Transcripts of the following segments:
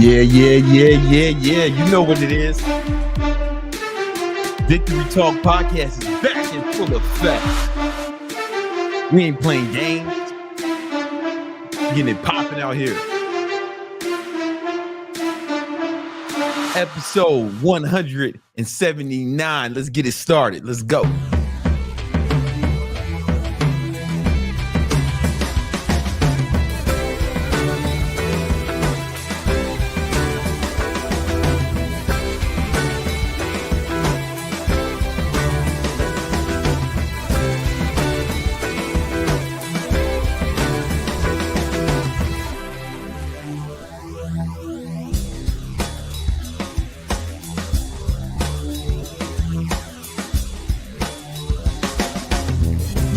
Yeah. You know what it is. Victory Talk Podcast is back in full effect. We ain't playing games. Getting it popping out here. Episode 179. Let's get it started. Let's go.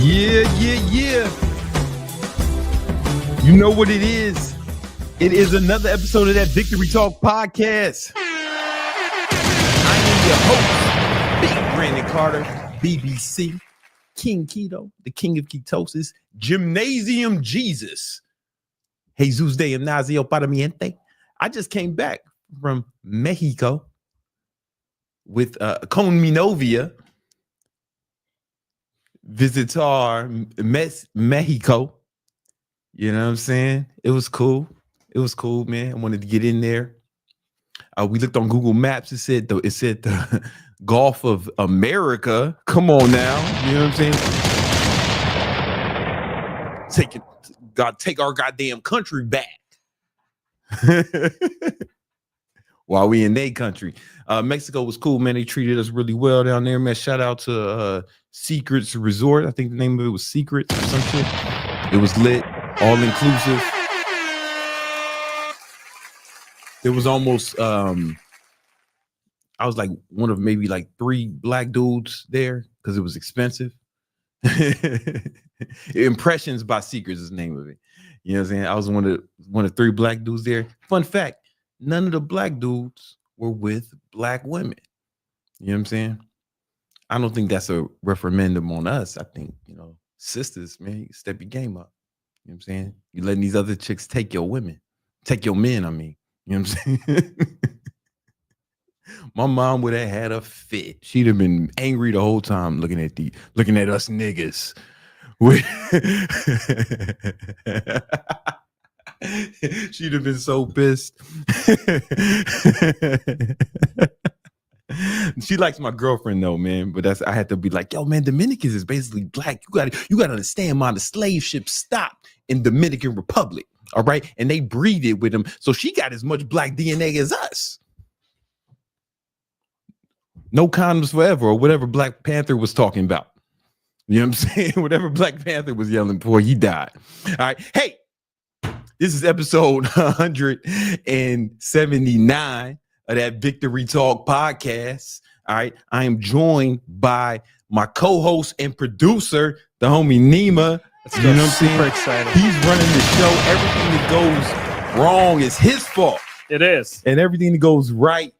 Yeah. You know what it is. It is another episode of that Victory Talk Podcast. I am your host, Big Brandon Carter, BBC, King Keto, the King of Ketosis, Gymnasium Jesus, Jesus de Gimnasio para mi gente. I just came back from Mexico with Con Minovia. Visitar Mexico. You know what I'm saying? It was cool, man. I wanted to get in there. We looked on Google Maps. It said the Gulf of America. Come on now. You know what I'm saying? Take our goddamn country back. While we in their country. Mexico was cool, man. They treated us really well down there, man. Shout out to Secrets Resort. I think the name of it was Secrets or some shit. It was lit, all inclusive. There was almost I was like one of maybe like 3 black dudes there because it was expensive. Impressions by Secrets is the name of it. You know what I'm saying? I was one of 3 black dudes there. Fun fact, none of the black dudes were with black women. You know what I'm saying? I don't think that's a referendum on us. I think, sisters, man, you step your game up. You know what I'm saying? You letting these other chicks take your women. Take your men, I mean. You know what I'm saying? My mom would have had a fit. She'd have been angry the whole time looking at us niggas. She'd have been so pissed. She likes my girlfriend though, man. But I had to be like, yo, man, Dominicans is basically black. You gotta understand, man. The slave ship stopped in Dominican Republic, all right, and they breeded with them, so she got as much black DNA as us. No condoms forever, or whatever Black Panther was talking about. You know what I'm saying? Whatever Black Panther was yelling for, he died. All right, hey. This is episode 179 of that Victory Talk Podcast. All right. I am joined by my co-host and producer, the homie Nima. You know what I'm saying? Super excited. He's running the show. Everything that goes wrong is his fault. It is. And everything that goes right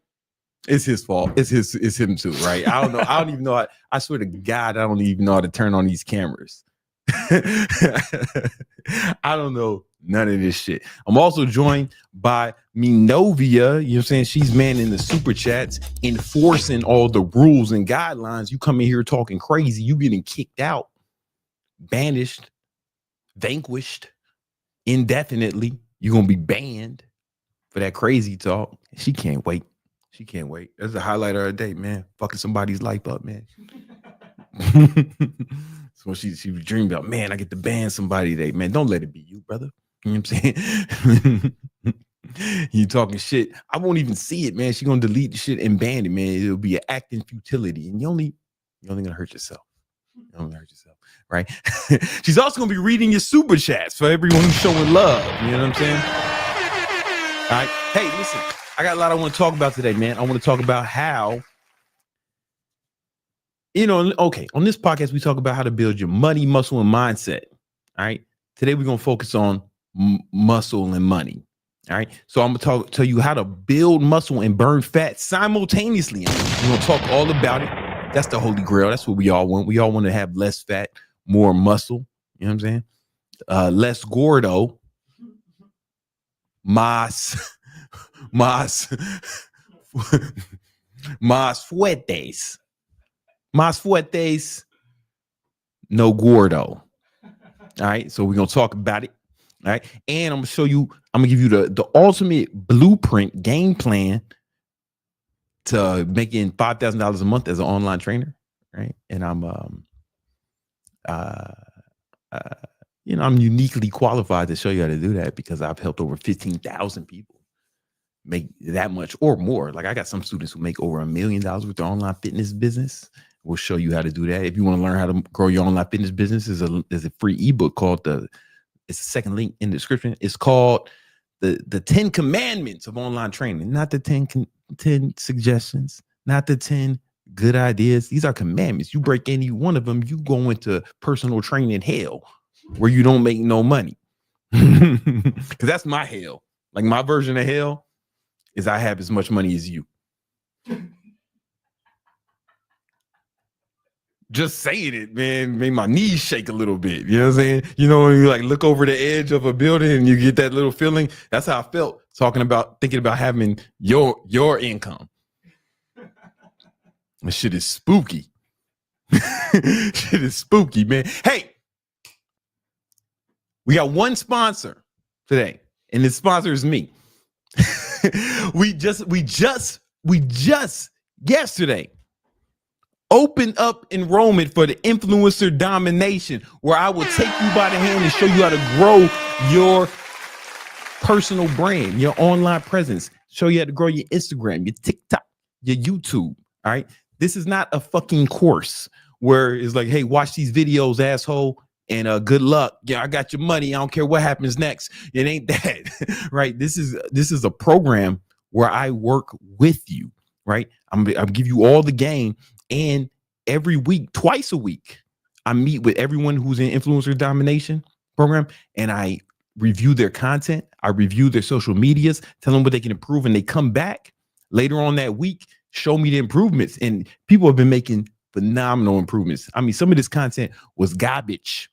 is his fault. It's him too, right? I don't know. I don't even know. I swear to God, I don't even know how to turn on these cameras. I don't know none of this shit. I'm also joined by Minovia. You know what I'm saying? She's manning the super chats, enforcing all the rules and guidelines. You come in here talking crazy, you getting kicked out, banished, vanquished indefinitely. You're gonna be banned for that crazy talk. She can't wait. That's the highlight of her day, man. Fucking somebody's life up, man. So she dreamed about, man, I get to ban somebody today. Man, don't let it be you, brother. You know what I'm saying? You talking shit. I won't even see it, man. She gonna delete the shit and ban it, man. It'll be an act in futility. And you're only gonna hurt yourself. Right? She's also gonna be reading your super chats for everyone who's showing love. You know what I'm saying? All right. Hey, listen, I got a lot I want to talk about today, man. I want to talk about how, on this podcast, we talk about how to build your money, muscle, and mindset. All right. Today, we're going to focus on muscle and money. All right. So I'm going to tell you how to build muscle and burn fat simultaneously. We're going to talk all about it. That's the holy grail. That's what we all want. We all want to have less fat, more muscle. You know what I'm saying? Less gordo, más Más fuertes. Más fuertes. No gordo. All right. So we're going to talk about it. All right. And I'm going to show you, I'm going to give you the ultimate blueprint game plan to making $5,000 a month as an online trainer. Right. And I'm, I'm uniquely qualified to show you how to do that because I've helped over 15,000 people make that much or more. Like I got some students who make over $1 million with their online fitness business. We'll show you how to do that. If you want to learn how to grow your online fitness business, there's a free ebook called it's the second link in the description. It's called the 10 commandments of online training, not the 10 suggestions, not the 10 good ideas. These are commandments. You break any one of them, you go into personal training hell where you don't make no money. Because that's my hell. Like my version of hell is I have as much money as you. Just saying it, man, made my knees shake a little bit. You know what I'm saying? You know, when you like look over the edge of a building and you get that little feeling. That's how I felt thinking about having your income. This shit is spooky. Shit is spooky, man. Hey, we got one sponsor today, and the sponsor is me. we just yesterday opened up enrollment for the influencer domination, where I will take you by the hand and show you how to grow your personal brand, your online presence, show you how to grow your Instagram, your TikTok, your YouTube. All right. This is not a fucking course where it's like, hey, watch these videos, asshole, and good luck. Yeah, I got your money. I don't care what happens next. It ain't that. Right. This is a program where I work with you. Right. I'm give you all the game. And every week, twice a week, I meet with everyone who's in influencer domination program, and I review their content. I review their social medias, tell them what they can improve, and they come back later on that week, show me the improvements. And people have been making phenomenal improvements. I mean, some of this content was garbage,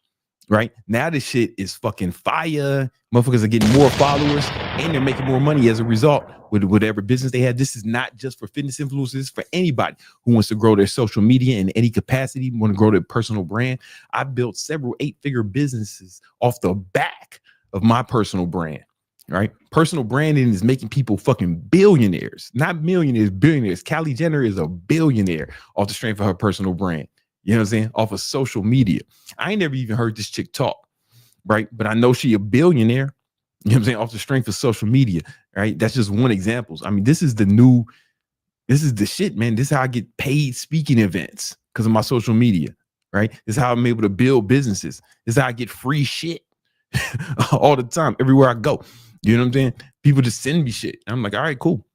right? Now this shit is fucking fire. Motherfuckers are getting more followers and they're making more money as a result with whatever business they have. This is not just for fitness influencers, for anybody who wants to grow their social media in any capacity, want to grow their personal brand. I've built several 8-figure businesses off the back of my personal brand, right? Personal branding is making people fucking billionaires, not millionaires, billionaires. Kylie Jenner is a billionaire off the strength of her personal brand. You know what I'm saying? Off of social media. I ain't never even heard this chick talk, right? But I know she a billionaire, you know what I'm saying? Off the strength of social media, right? That's just one example. I mean, this is the shit, man. This is how I get paid speaking events because of my social media, right? This is how I'm able to build businesses. This is how I get free shit all the time, everywhere I go. You know what I'm saying? People just send me shit. I'm like, all right, cool.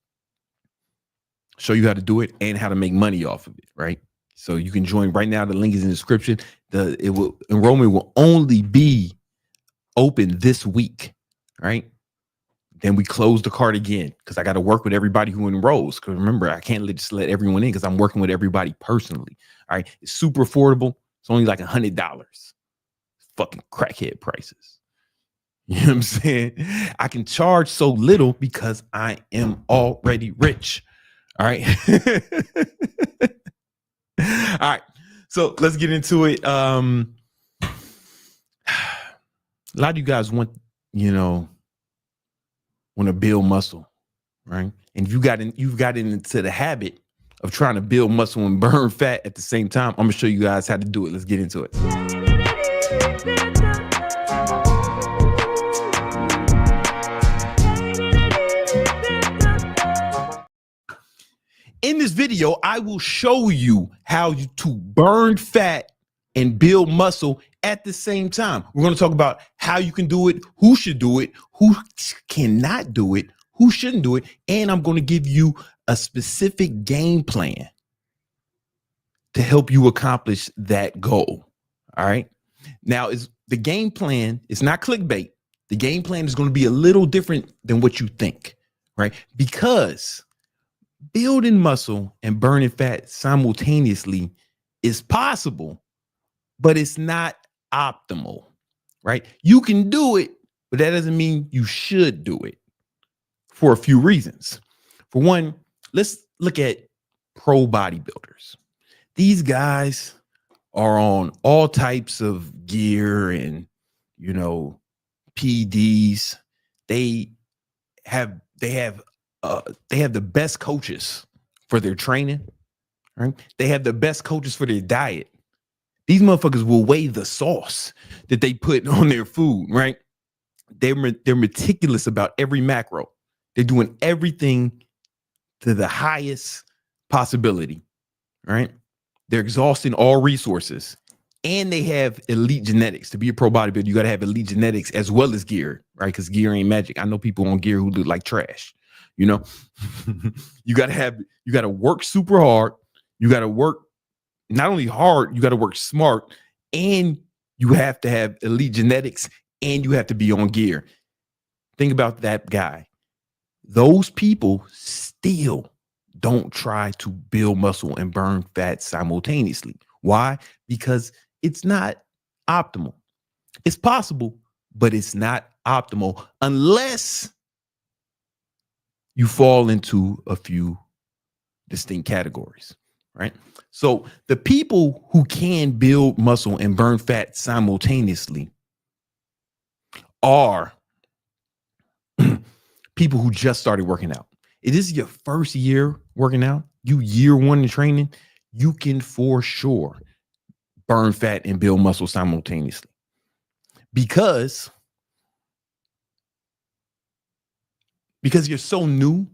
Show you how to do it and how to make money off of it, right? So you can join right now. The link is in the description. Enrollment will only be open this week, right? Then we close the card again because I got to work with everybody who enrolls. Because remember, I can't just let everyone in because I'm working with everybody personally. All right, it's super affordable. It's only like $100. Fucking crackhead prices. You know what I'm saying? I can charge so little because I am already rich. All right. All right, so let's get into it. A lot of you guys want to build muscle, right? And you've gotten into the habit of trying to build muscle and burn fat at the same time. I'm gonna show you guys how to do it. Let's get into it. In this video, I will show you how to burn fat and build muscle at the same time. We're going to talk about how you can do it, who should do it, who cannot do it, who shouldn't do it, and I'm going to give you a specific game plan to help you accomplish that goal. All right. Now, the game plan is not clickbait. The game plan is going to be a little different than what you think, right? Because building muscle and burning fat simultaneously is possible, but it's not optimal, right? You can do it, but that doesn't mean you should do it. for a few reasons. For one, let's look at pro bodybuilders. These guys are on all types of gear and, you know, PDs. They have the best coaches for their training, right? They have the best coaches for their diet. These motherfuckers will weigh the sauce that they put on their food, right? They're meticulous about every macro. They're doing everything to the highest possibility, right? They're exhausting all resources, and they have elite genetics. To be a pro bodybuilder, you got to have elite genetics as well as gear, right? Because gear ain't magic. I know people on gear who look like trash. You know, you got to work super hard. You got to work not only hard, you got to work smart, and you have to have elite genetics, and you have to be on gear. Think about that guy. Those people still don't try to build muscle and burn fat simultaneously. Why? Because it's not optimal. It's possible, but it's not optimal unless you fall into a few distinct categories, right? So the people who can build muscle and burn fat simultaneously are people who just started working out. If this is your first year working out, year one in training, you can for sure burn fat and build muscle simultaneously. Because you're so new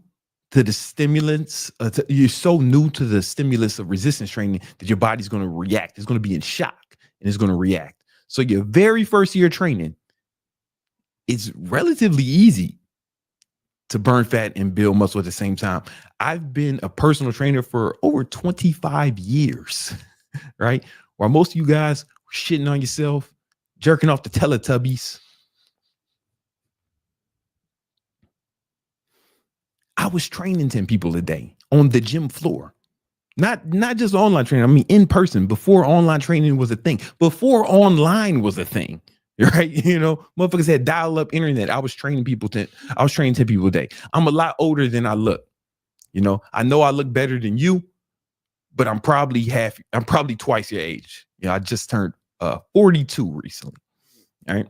to the stimulants, you're so new to the stimulus of resistance training that your body's going to react. It's going to be in shock and it's going to react. So your very first year of training, it's relatively easy to burn fat and build muscle at the same time. I've been a personal trainer for over 25 years, right? While most of you guys were shitting on yourself, jerking off the Teletubbies, I was training 10 people a day on the gym floor. Not just online training. I mean, in person, before online training was a thing, before online was a thing, right? You know, motherfuckers had dial-up internet. I was training 10 people a day. I'm a lot older than I look. You know I look better than you, but I'm probably twice your age. You know, I just turned 42 recently. All right.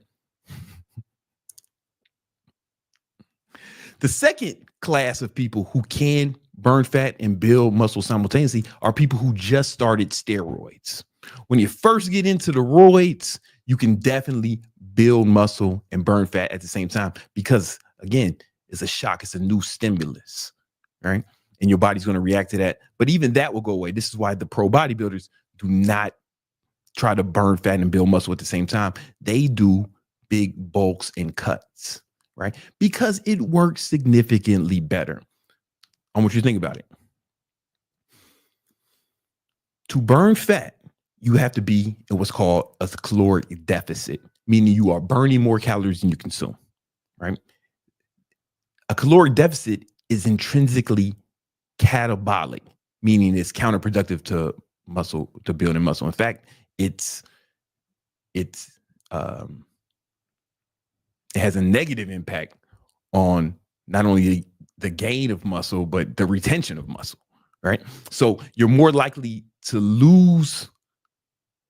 The second class of people who can burn fat and build muscle simultaneously are people who just started steroids. When you first get into the roids, you can definitely build muscle and burn fat at the same time because, again, it's a shock. It's a new stimulus, right? And your body's going to react to that. But even that will go away. This is why the pro bodybuilders do not try to burn fat and build muscle at the same time. They do big bulks and cuts, right? Because it works significantly better. I want you to think about it. To burn fat, you have to be in what's called a caloric deficit, meaning you are burning more calories than you consume, right? A caloric deficit is intrinsically catabolic, meaning it's counterproductive to building muscle. In fact, it has a negative impact on not only the gain of muscle, but the retention of muscle, right? So you're more likely to lose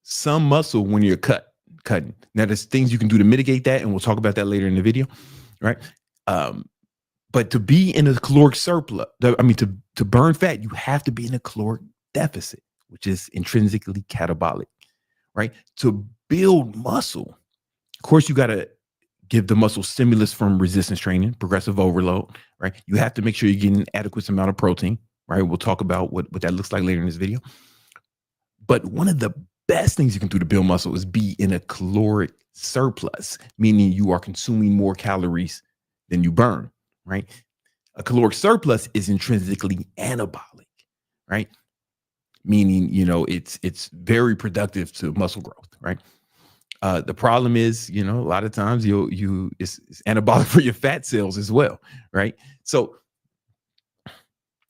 some muscle when you're cutting. Now, there's things you can do to mitigate that, and we'll talk about that later in the video, right? But to be in a caloric surplus, to burn fat, you have to be in a caloric deficit, which is intrinsically catabolic, right? To build muscle, of course, you got to give the muscle stimulus from resistance training, progressive overload, right? You have to make sure you're getting an adequate amount of protein, right? We'll talk about what that looks like later in this video. But one of the best things you can do to build muscle is be in a caloric surplus, meaning you are consuming more calories than you burn, right? A caloric surplus is intrinsically anabolic, right? Meaning, you know, it's very productive to muscle growth, right? The problem is, you know, a lot of times it's anabolic for your fat cells as well, right? So,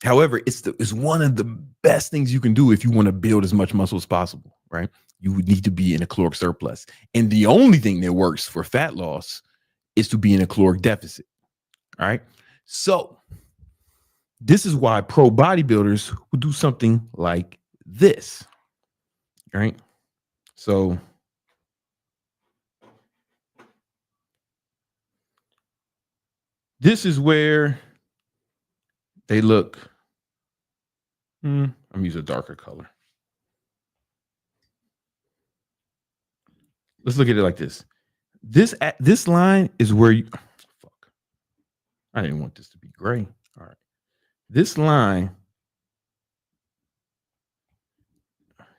however, it's one of the best things you can do if you want to build as much muscle as possible, right? You would need to be in a caloric surplus. And the only thing that works for fat loss is to be in a caloric deficit, all right? So this is why pro bodybuilders will do something like this, right? So this is where they look. I'm using a darker color. Let's look at it like this. This line is where you. Fuck. I didn't want this to be gray. All right. This line.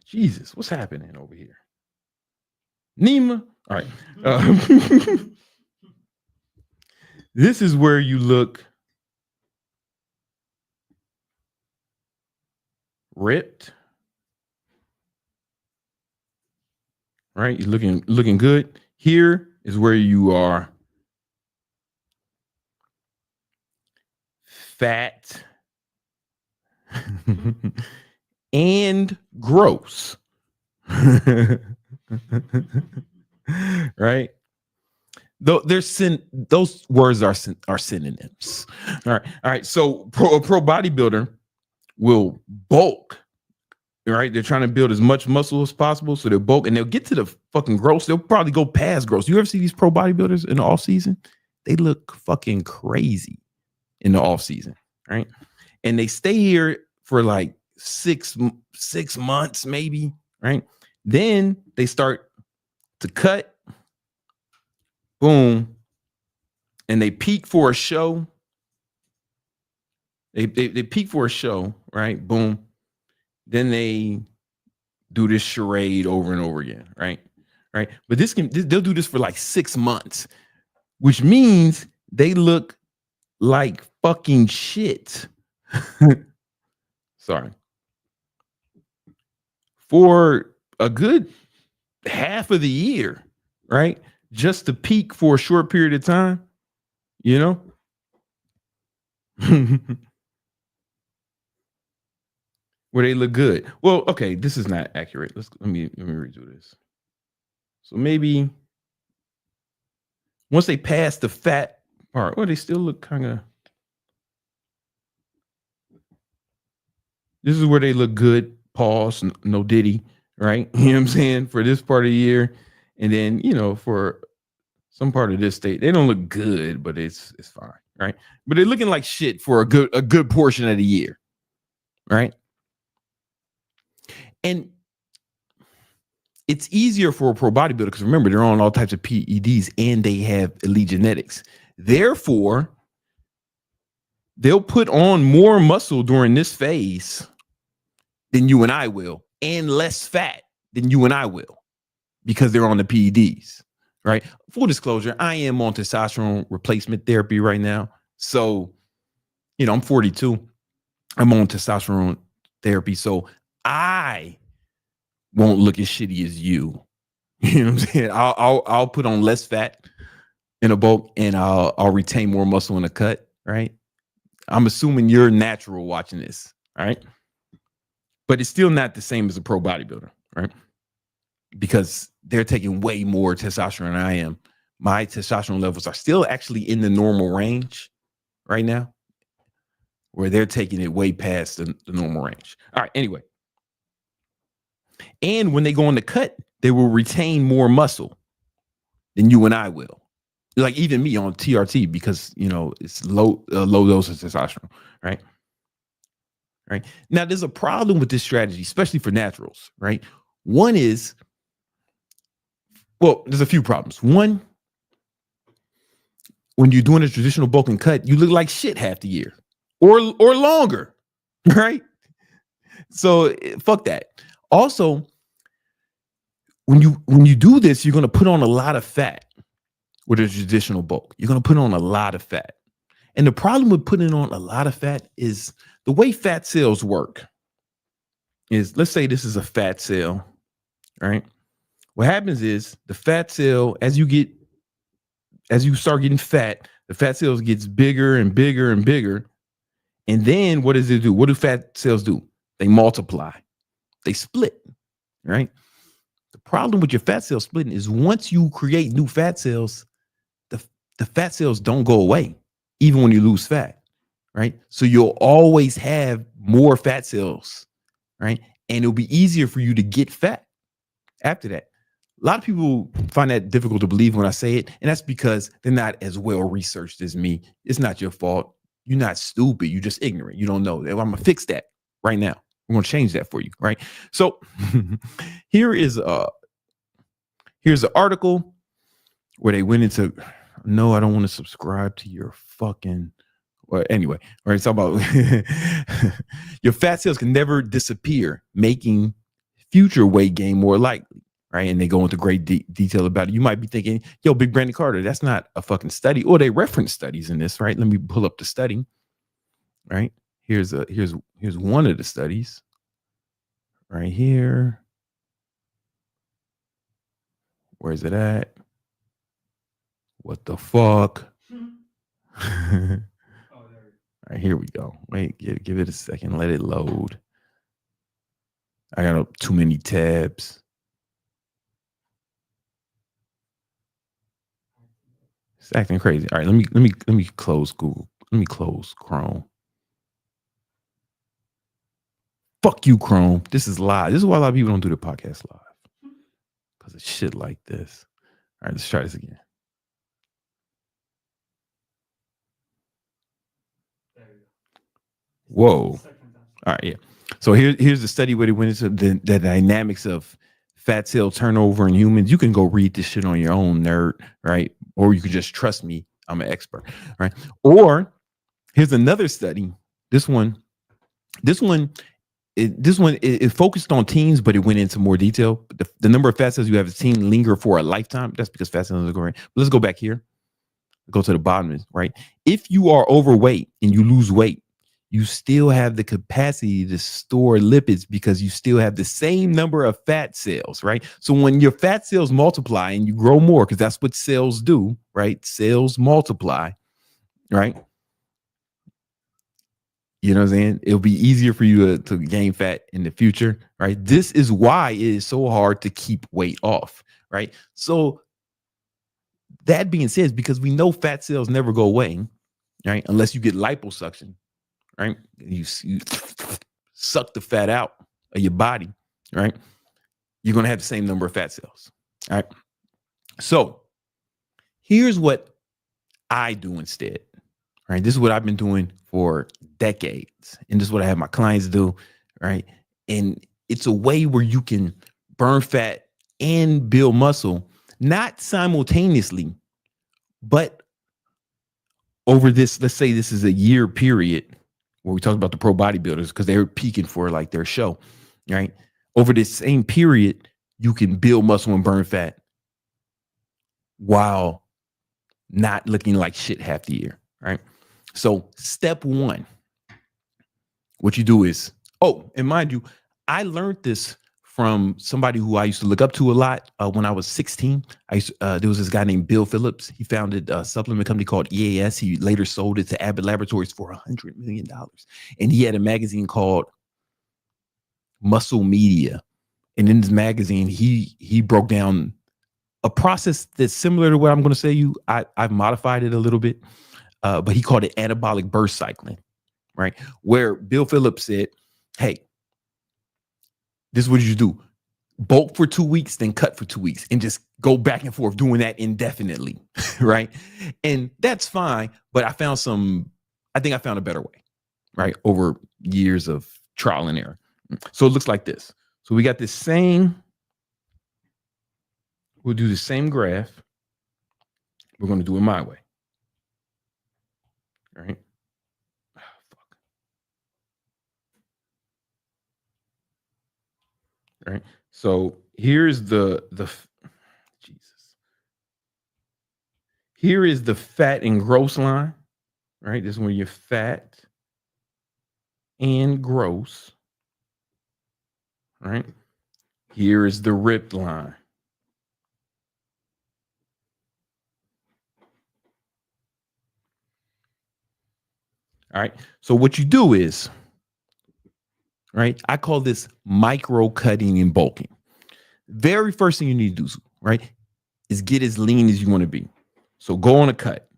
Jesus, what's happening over here? Nima. All right. This is where you look ripped. Right? You're looking good. Here is where you are fat and gross. Right? Though those words are synonyms. All right. So a pro bodybuilder will bulk. Right, they're trying to build as much muscle as possible, so they'll bulk and they'll get to the fucking gross. They'll probably go past gross. You ever see these pro bodybuilders in the off season? They look fucking crazy in the off season, right? And they stay here for like six months, maybe, right? Then they start to cut, boom, and they peak for a show. They peak for a show, right? Boom. Then they do this charade over and over again, right? Right. But they'll do this for like 6 months, which means they look like fucking shit. Sorry. For a good half of the year, right? Just to peak for a short period of time, you know? Where they look good. Well, okay, this is not accurate. Let me redo this. So maybe once they pass the fat part, well, they still look kind of. This is where they look good. Pause. No diddy. Right. You know what I'm saying? For this part of the year, and then for some part of this state, they don't look good, but it's fine. Right. But they're looking like shit for a good portion of the year. Right. And it's easier for a pro bodybuilder because remember, they're on all types of PEDs and they have elite genetics. Therefore, they'll put on more muscle during this phase than you and I will, and less fat than you and I will, because they're on the PEDs, right? Full disclosure, I am on testosterone replacement therapy right now. So, I'm 42. I'm on testosterone therapy. So I won't look as shitty as you. You know what I'm saying? I'll put on less fat in a bulk, and I'll retain more muscle in a cut, right? I'm assuming you're natural watching this, all right? But it's still not the same as a pro bodybuilder, right? Because they're taking way more testosterone than I am. My testosterone levels are still actually in the normal range right now, where they're taking it way past the normal range. All right, anyway. And when they go on the cut, they will retain more muscle than you and I will. Like even me on TRT, because it's low dose of testosterone, right? Right. Now there's a problem with this strategy, especially for naturals, right? One is, well, there's a few problems. One, when you're doing a traditional bulk and cut, you look like shit half the year or longer, right? So fuck that. Also, when you do this, you're going to put on a lot of fat with a traditional bulk. You're going to put on a lot of fat. And the problem with putting on a lot of fat is the way fat cells work is, let's say this is a fat cell, right? What happens is the fat cell, as you start getting fat, the fat cells gets bigger and bigger and bigger. And then what does it do? What do fat cells do? They multiply. They split, right? The problem with your fat cell splitting is once you create new fat cells, the fat cells don't go away, even when you lose fat. right? So you'll always have more fat cells, right? And it'll be easier for you to get fat after that. A lot of people find that difficult to believe when I say it, and that's because they're not as well researched as me. It's not your fault. You're not stupid. You're just ignorant. You don't know. I'm gonna fix that right now. We're gonna change that for you, right? So here's an article where they went into. No, I don't want to subscribe to your fucking. Well, anyway, all right. It's about your fat cells can never disappear, making future weight gain more likely. Right. And they go into great detail about it. You might be thinking, yo, Big Brandon Carter, that's not a fucking study. Or they reference studies in this, right? Let me pull up the study. Right. Here's one of the studies. Right here. Where's it at? What the fuck? All right, here we go. Wait, give it a second. Let it load. I got too many tabs. It's acting crazy. All right, let me close Google. Let me close Chrome. Fuck you, Chrome. This is live. This is why a lot of people don't do the podcast live. Because of shit like this. All right, let's try this again. Whoa. All right, yeah. So here's the study where they went into the dynamics of fat cell turnover in humans. You can go read this shit on your own, nerd, right? Or you can just trust me. I'm an expert, right? Or here's another study. This one it focused on teens, but it went into more detail. The number of fat cells you have as a teen linger for a lifetime. That's because fat cells are going. But let's go back here. Go to the bottom, right? If you are overweight and you lose weight, you still have the capacity to store lipids because you still have the same number of fat cells, right? So when your fat cells multiply and you grow more, because that's what cells do, right? Cells multiply, right? You know what I'm saying? It'll be easier for you to gain fat in the future, right? This is why it is so hard to keep weight off, right? So that being said, because we know fat cells never go away, right? Unless you get liposuction. Right, you suck the fat out of your body, right? You're gonna have the same number of fat cells. All right. So here's what I do instead. Right, this is what I've been doing for decades, and this is what I have my clients do. Right, and it's a way where you can burn fat and build muscle, not simultaneously, but over this. Let's say this is a year period. Where we talked about the pro bodybuilders because they were peaking for like their show, right? Over this same period, you can build muscle and burn fat while not looking like shit half the year, right? So step one, what you do is, and mind you, I learned this from somebody who I used to look up to a lot when I was 16. There was this guy named Bill Phillips. He founded a supplement company called EAS. He later sold it to Abbott Laboratories for $100 million. And he had a magazine called Muscle Media. And in this magazine, he broke down a process that's similar to what I'm going to say you. I've modified it a little bit, but he called it anabolic burst cycling, right? Where Bill Phillips said, hey, this is what you do. Bulk for 2 weeks, then cut for 2 weeks, and just go back and forth doing that indefinitely, right? And that's fine, but I think I found a better way, right? Over years of trial and error. So it looks like this. So we got this we'll do the same graph. We're going to do it my way. All right. Right. So here's the Jesus. Here is the fat and gross line. Right. This is where you're fat and gross. Right. Here is the ripped line. All right. So what you do is, right, I call this micro cutting and bulking. Very first thing you need to do, right, is get as lean as you want to be. So go on a cut.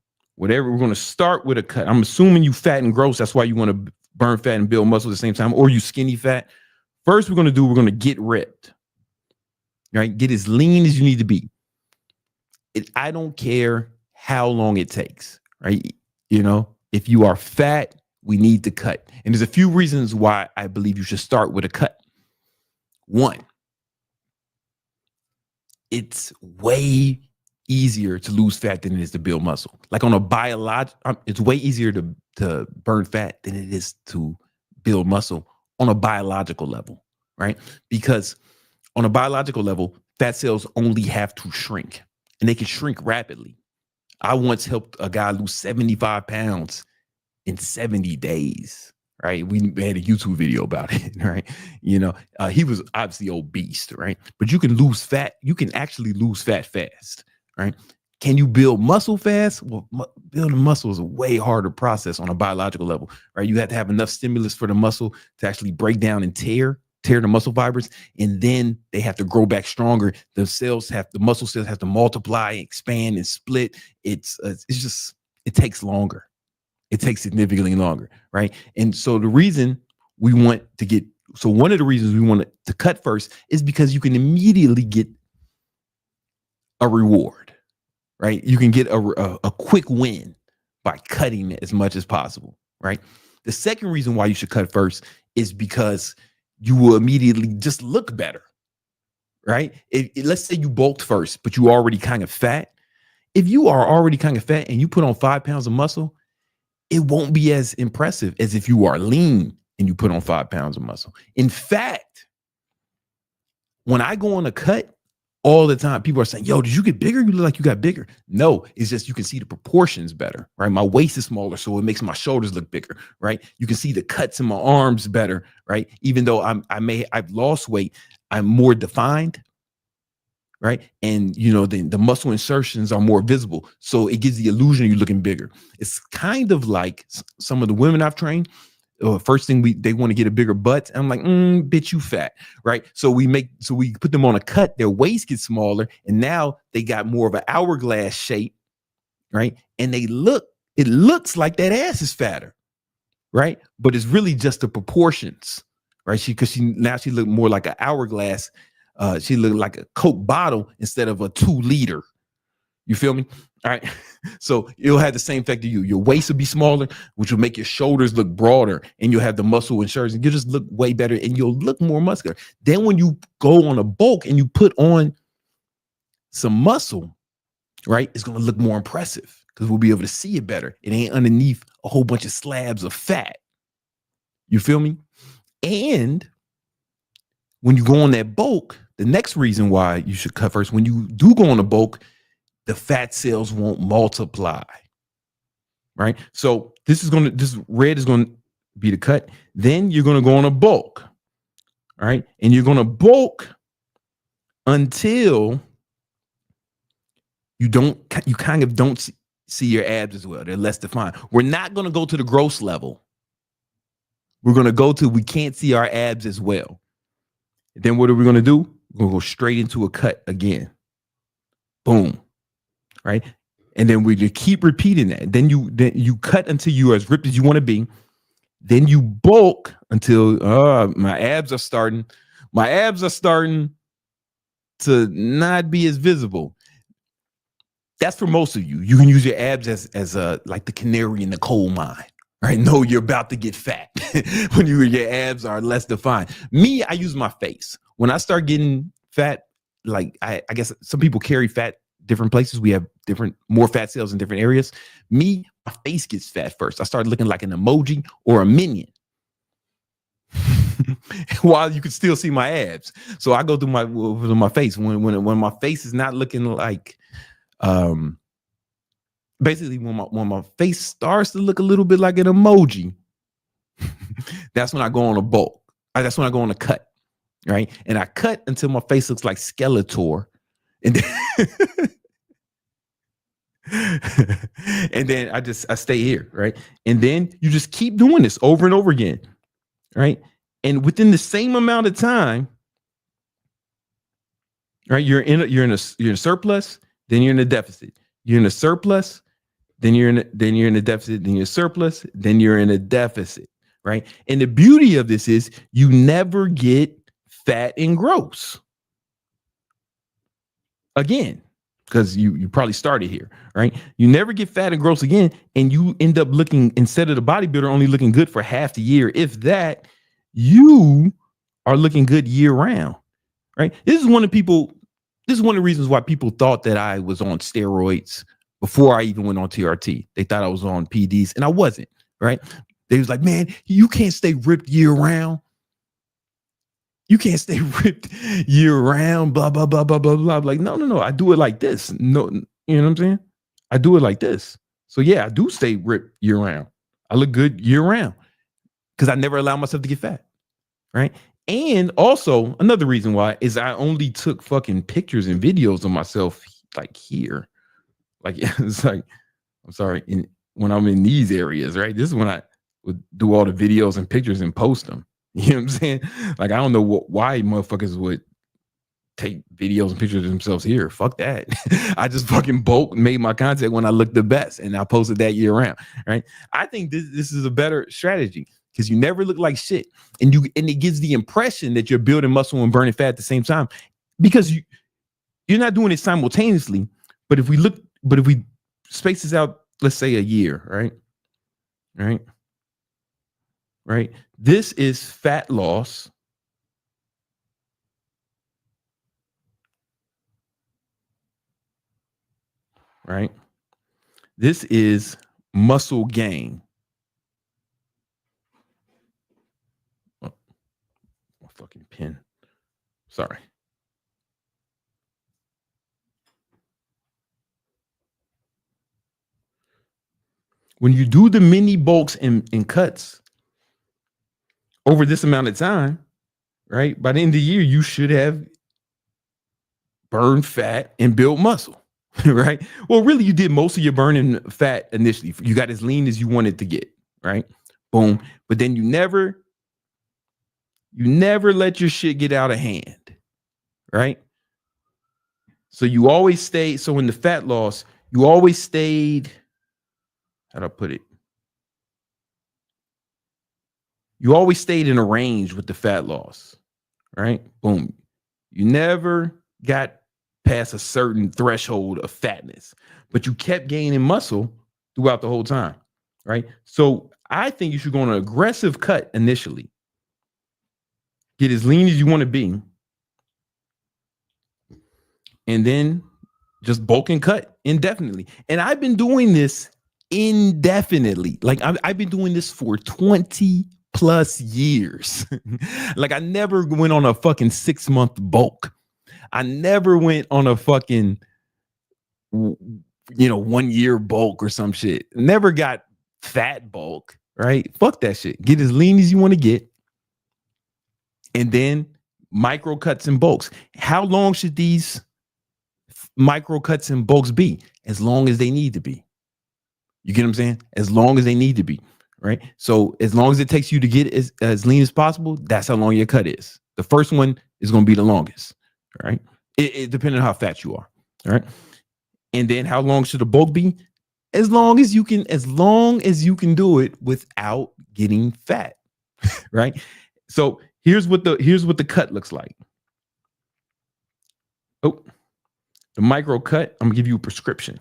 whatever. We're going to start with a cut. I'm assuming you fat and gross. That's why you want to burn fat and build muscle at the same time, or you skinny fat. First, we're going to get ripped, right? Get as lean as you need to be. I don't care how long it takes, right? You know, if you are fat, we need to cut. And there's a few reasons why I believe you should start with a cut. One, it's way easier to lose fat than it is to build muscle. Like on a it's way easier to burn fat than it is to build muscle on a biological level, right? Because on a biological level, fat cells only have to shrink, and they can shrink rapidly. I once helped a guy lose 75 pounds in 70 days, right? We had a YouTube video about it, right? You know, he was obviously obese, right? But you can lose fat. You can actually lose fat fast, right? Can you build muscle fast? Well, building muscle is a way harder process on a biological level, right? You have to have enough stimulus for the muscle to actually break down and tear the muscle fibers, and then they have to grow back stronger. The muscle cells have to multiply, expand, and split. It takes longer. It takes significantly longer, right? And so one of the reasons we want to cut first is because you can immediately get a reward, right? You can get a quick win by cutting as much as possible, right? The second reason why you should cut first is because you will immediately just look better, right? Let's say you bulked first, but you already kind of fat. If you are already kind of fat and you put on 5 pounds of muscle, it won't be as impressive as if you are lean and you put on 5 pounds of muscle. In fact, when I go on a cut all the time, people are saying, yo, did you get bigger? You look like you got bigger. No, it's just you can see the proportions better, right? My waist is smaller, so it makes my shoulders look bigger, right? You can see the cuts in my arms better, right? Even though I've lost weight, I'm more defined, right? And you know, the muscle insertions are more visible. So it gives the illusion you're looking bigger. It's kind of like some of the women I've trained. First thing they want to get a bigger butt. I'm like, bitch, you fat, right? So we put them on a cut, their waist gets smaller, and now they got more of an hourglass shape, right? And it looks like that ass is fatter, right? But it's really just the proportions, right? She looked more like an hourglass. She looked like a Coke bottle instead of a 2-liter. You feel me? All right. So it'll have the same effect to you. Your waist will be smaller, which will make your shoulders look broader, and you'll have the muscle insertion. You'll just look way better, and you'll look more muscular. Then when you go on a bulk and you put on some muscle, right, it's going to look more impressive because we'll be able to see it better. It ain't underneath a whole bunch of slabs of fat. You feel me? And when you go on that bulk, the next reason why you should cut first, when you do go on a bulk, the fat cells won't multiply, right? So this red is going to be the cut. Then you're going to go on a bulk, all right? And you're going to bulk until you kind of don't see your abs as well. They're less defined. We're not going to go to the gross level. We're going to go to we can't see our abs as well. Then what are we going to do? We're going to go straight into a cut again. Boom. Right. And then we just keep repeating that. Then you cut until you're as ripped as you want to be. Then you bulk until my abs are starting to not be as visible. That's for most of you. You can use your abs as like the canary in the coal mine. Right? No, you're about to get fat when your abs are less defined. Me, I use my face. When I start getting fat, like I guess some people carry fat different places. We have more fat cells in different areas. Me, my face gets fat first. I start looking like an emoji or a minion while you can still see my abs. So I go through my face when my face is not looking like, basically when my face starts to look a little bit like an emoji, that's when I go on a bulk. That's when I go on a cut, right? And I cut until my face looks like Skeletor. And then I stay here, right? And then you just keep doing this over and over again, right? And within the same amount of time, right? You're in a surplus, then you're in a deficit. You're in a surplus, then you're in a deficit, then you're surplus, then you're in a deficit, right? And the beauty of this is you never get fat and gross again, because you probably started here, right? You never get fat and gross again, and you end up looking, instead of the bodybuilder only looking good for half the year, if that, you are looking good year round, right? This is one of the reasons why people thought that I was on steroids before I even went on TRT. They thought I was on PDs, and I wasn't, right? They was like, man, you can't stay ripped year round. You can't stay ripped year round, blah, blah, blah, blah, blah, blah. I'm like, no. I do it like this. No, you know what I'm saying? I do it like this. So yeah, I do stay ripped year round. I look good year round because I never allow myself to get fat, right? And also another reason why is I only took fucking pictures and videos of myself like here. Like it's like, I'm sorry, when I'm in these areas, right? This is when I would do all the videos and pictures and post them. You know what I'm saying? Like, I don't know why motherfuckers would take videos and pictures of themselves here. Fuck that. I just fucking bulk made my content when I looked the best, and I posted that year round, right? I think this is a better strategy because you never look like shit, and it gives the impression that you're building muscle and burning fat at the same time because you're not doing it simultaneously. But if we space this out, let's say a year, right? This is fat loss. Right? This is muscle gain. Oh, my fucking pen. Sorry. When you do the mini bulks and cuts over this amount of time, right? By the end of the year, you should have burned fat and built muscle, right? Well, really, you did most of your burning fat initially. You got as lean as you wanted to get, right? Boom. But then you never let your shit get out of hand, right? So you always stay. So in the fat loss, you always stayed. How'd I put it? You always stayed in a range with the fat loss, right? Boom. You never got past a certain threshold of fatness, but you kept gaining muscle throughout the whole time, right? So I think you should go on an aggressive cut initially. Get as lean as you want to be. And then just bulk and cut indefinitely. And I've been doing this indefinitely. Like I've been doing this for 20 plus years. Like I never went on a fucking 6-month bulk. I never went on a fucking 1 year bulk or some shit. Never got fat bulk, right? Fuck that shit. Get as lean as you want to get. And then micro cuts and bulks. How long should these micro cuts and bulks be? As long as they need to be. You get what I'm saying? As long as they need to be, right? So as long as it takes you to get as lean as possible, that's how long your cut is. The first one is going to be the longest, right? It depending on how fat you are, all right? And then how long should the bulk be? As long as you can do it without getting fat, right? So here's what the cut looks like. Oh, the micro cut, I'm gonna give you a prescription.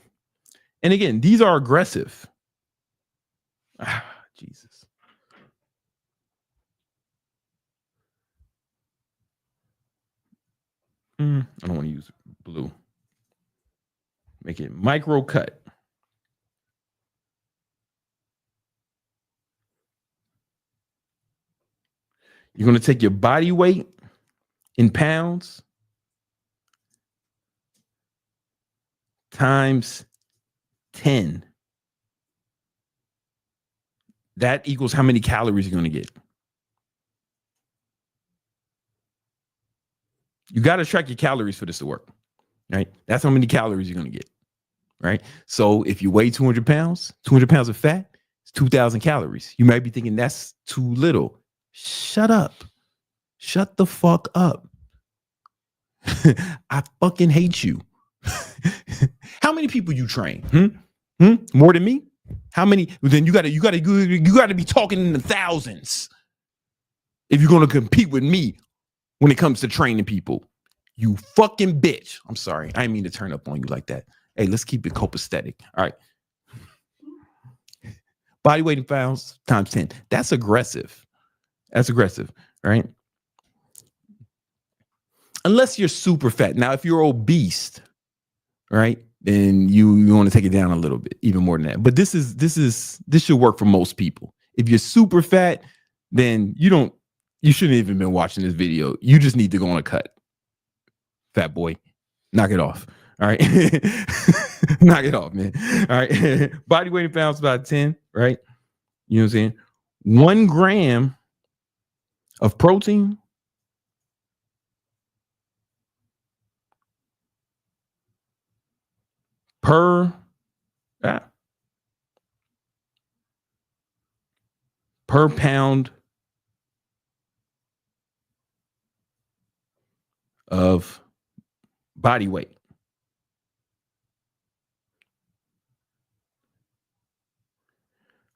And again, these are aggressive. Jesus. I don't want to use blue. Make it micro cut. You're going to take your body weight in pounds times 10. That equals how many calories you're going to get. You got to track your calories for this to work, right? That's how many calories you're going to get, right? So if you weigh 200 pounds of fat, it's 2,000 calories. You might be thinking that's too little. Shut up. Shut the fuck up. I fucking hate you. How many people you train? More than me? How many? Then you gotta be talking in the thousands if you're gonna compete with me when it comes to training people. You fucking bitch. I'm sorry. I didn't mean to turn up on you like that. Hey, let's keep it copacetic. All right. Body weight in pounds times 10. That's aggressive. That's aggressive, right? Unless you're super fat. Now, if you're obese, right, then you want to take it down a little bit, even more than that. But this should work for most people. If you're super fat, then you shouldn't even been watching this video. You just need to go on a cut. Fat boy, knock it off. All right. Knock it off, man. All right. Body weight in pounds about 10, right? You know what I'm saying? 1 gram of protein per pound of body weight.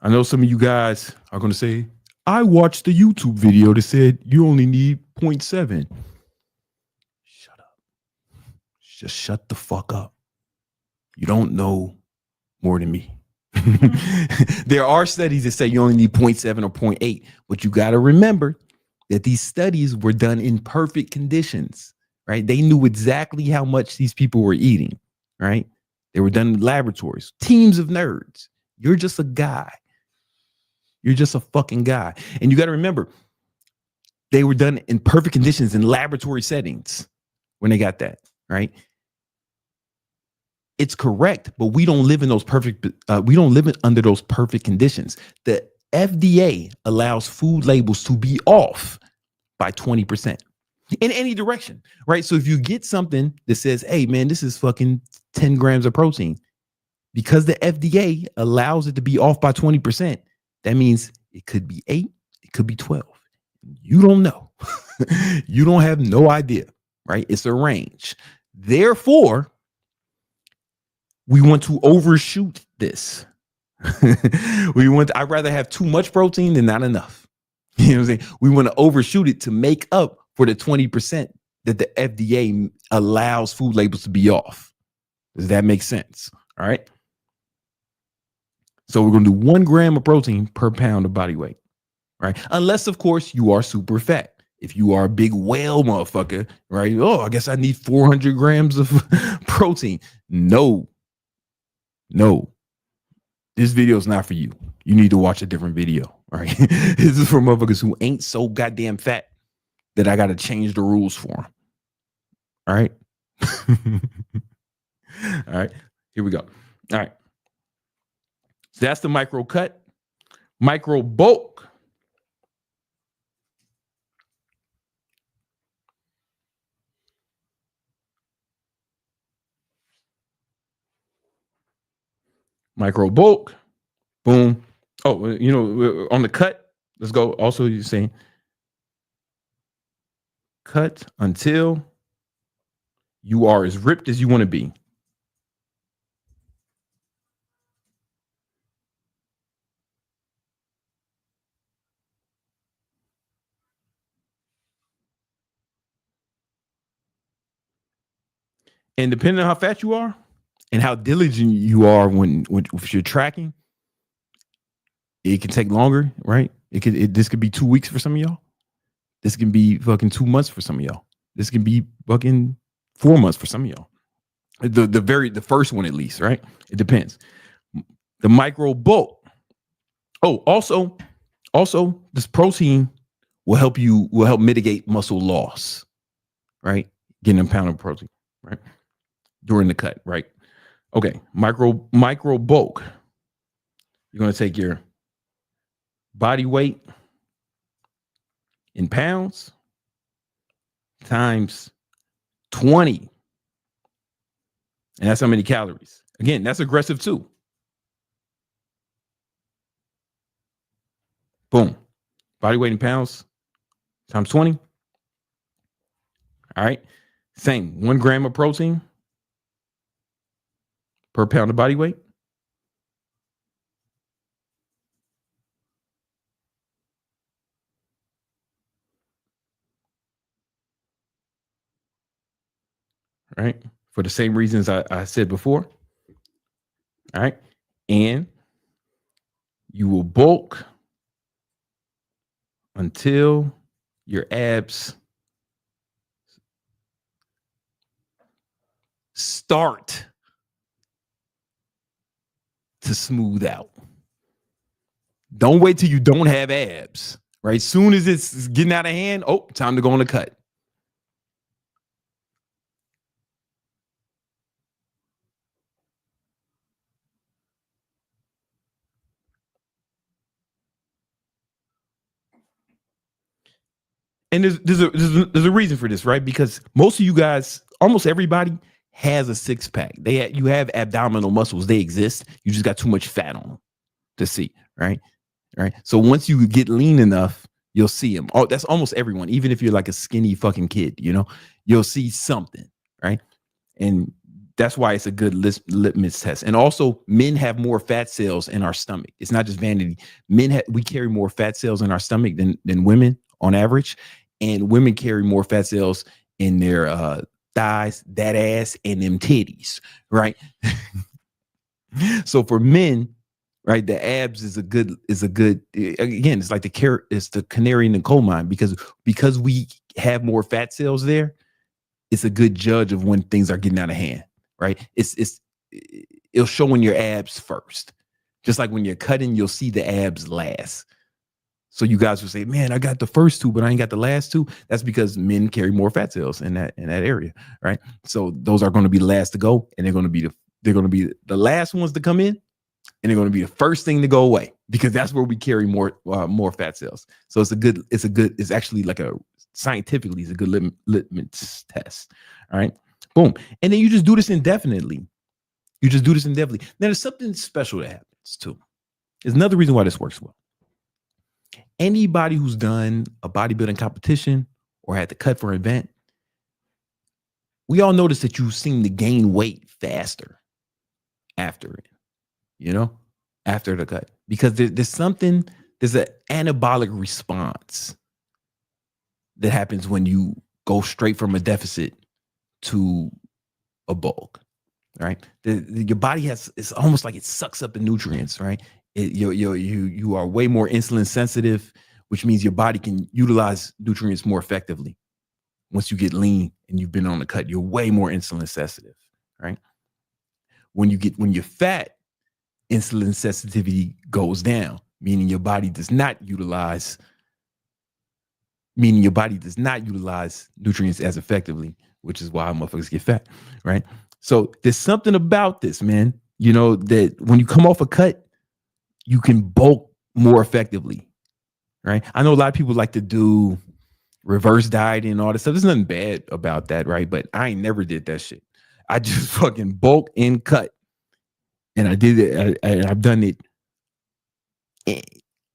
I know some of you guys are going to say, I watched the YouTube video that said you only need 0.7. Shut up. Just shut the fuck up. You don't know more than me. There are studies that say you only need 0.7 or 0.8, but you got to remember that these studies were done in perfect conditions, right? They knew exactly how much these people were eating, right? They were done in laboratories, teams of nerds. You're just a guy. You're just a fucking guy. And you got to remember, they were done in perfect conditions in laboratory settings when they got that, right? It's correct, but we don't live in those perfect, we don't live under those perfect conditions. The FDA allows food labels to be off by 20% in any direction, right? So if you get something that says, hey man, this is fucking 10 grams of protein, because the FDA allows it to be off by 20%, that means it could be 8, it could be 12. You don't know. You don't have no idea, right? It's a range. Therefore, we want to overshoot this. I'd rather have too much protein than not enough. You know what I'm saying? We want to overshoot it to make up for the 20% that the FDA allows food labels to be off. Does that make sense? All right. So we're going to do 1 gram of protein per pound of body weight, right? Unless, of course, you are super fat. If you are a big whale motherfucker, right? Oh, I guess I need 400 grams of protein. No. This video is not for you. You need to watch a different video, all right? This is for motherfuckers who ain't so goddamn fat that I got to change the rules for them. All right? All right. Here we go. All right. So that's the micro cut. Micro bulk. Micro bulk. Boom. Oh, you know, on the cut, let's go. Also, you're saying cut until you are as ripped as you want to be. And depending on how fat you are and how diligent you are when you're tracking, it can take longer, right? This could be 2 weeks for some of y'all. This can be fucking 2 months for some of y'all. This can be fucking 4 months for some of y'all. The first one at least, right? It depends. The micro bulk. Oh, also, this protein will help mitigate muscle loss, right? Getting a pound of protein, right? During the cut, right? Okay, micro bulk. You're gonna take your body weight in pounds times 20. And that's how many calories. Again, that's aggressive too. Boom. Body weight in pounds times 20. All right. Same. 1 gram of protein per pound of body weight. right? For the same reasons I said before. All right. And you will bulk until your abs start to smooth out. Don't wait till you don't have abs, right? Soon as it's getting out of hand, oh, time to go on the cut. And there's a reason for this, right? Because most of you guys, almost everybody has a six pack. You have abdominal muscles. They exist. You just got too much fat on them to see, right? Right. So once you get lean enough, you'll see them. Oh, that's almost everyone. Even if you're like a skinny fucking kid, you'll see something, right? And that's why it's a good litmus test. And also, men have more fat cells in our stomach. It's not just vanity. We carry more fat cells in our stomach than women on average, and women carry more fat cells in their thighs, that ass, and them titties, right? So for men, right, the abs is a good again, it's like the canary in the coal mine, because we have more fat cells there. It's a good judge of when things are getting out of hand, right? It'll show in your abs first. Just like when you're cutting, you'll see the abs last. So you guys will say, man, I got the first two, but I ain't got the last two. That's because men carry more fat cells in that area, right? So those are going to be the last to go, and they're going to be the last ones to come in, and they're going to be the first thing to go away, because that's where we carry more fat cells. So it's actually like scientifically, it's a good litmus test. All right, boom. And then you just do this indefinitely. Now there's something special that happens too. There's another reason why this works well. Anybody who's done a bodybuilding competition or had to cut for an event, we all notice that you seem to gain weight faster after it, after the cut, because there's an anabolic response that happens when you go straight from a deficit to a bulk, right? Your body it's almost like it sucks up the nutrients, right? You are way more insulin sensitive, which means your body can utilize nutrients more effectively. Once you get lean and you've been on the cut, you're way more insulin sensitive, right? When you're fat, insulin sensitivity goes down, meaning your body does not utilize nutrients as effectively, which is why motherfuckers get fat, right? So there's something about this, man, that when you come off a cut, you can bulk more effectively, right? I know a lot of people like to do reverse dieting and all this stuff. There's nothing bad about that, right? But I ain't never did that shit. I just fucking bulk and cut. And I did it. I've done it.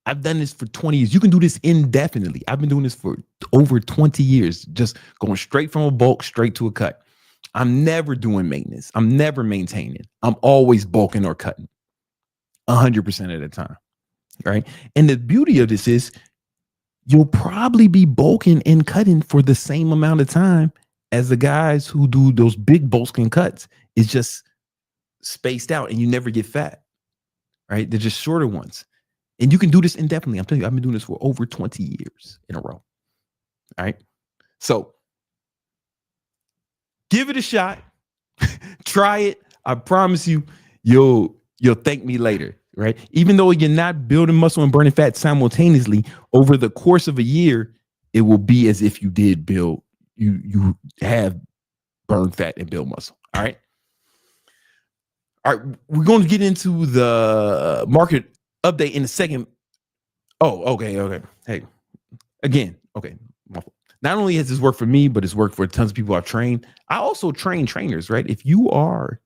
I've done this for 20 years. You can do this indefinitely. I've been doing this for over 20 years, just going straight from a bulk straight to a cut. I'm never doing maintenance. I'm never maintaining. I'm always bulking or cutting 100% of the time, right? And the beauty of this is you'll probably be bulking and cutting for the same amount of time as the guys who do those big bulking cuts. It's just spaced out and you never get fat, right? They're just shorter ones. And you can do this indefinitely. I'm telling you, I've been doing this for over 20 years in a row. All right. So give it a shot. Try it. I promise you, you'll thank me later, right? Even though you're not building muscle and burning fat simultaneously, over the course of a year, it will be as if you did build, you have burned fat and build muscle. All right. All right. We're going to get into the market update in a second. Oh, okay. Hey, again, okay. Not only has this worked for me, but it's worked for tons of people I've trained. I also train trainers, right? If you are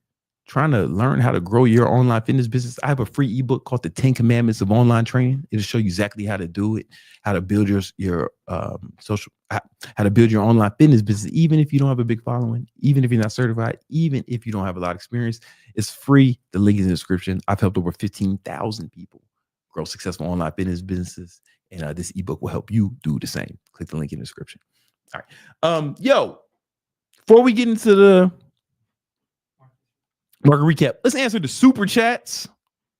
trying to learn how to grow your online fitness business, I have a free ebook called The 10 Commandments of Online Training. It'll show you exactly how to do it, how to build how to build your online fitness business, even if you don't have a big following, even if you're not certified, even if you don't have a lot of experience. It's free. The link is in the description. I've helped over 15,000 people grow successful online fitness businesses, and this ebook will help you do the same. Click the link in the description. All right. Before we get into the Market recap. Let's answer the super chats.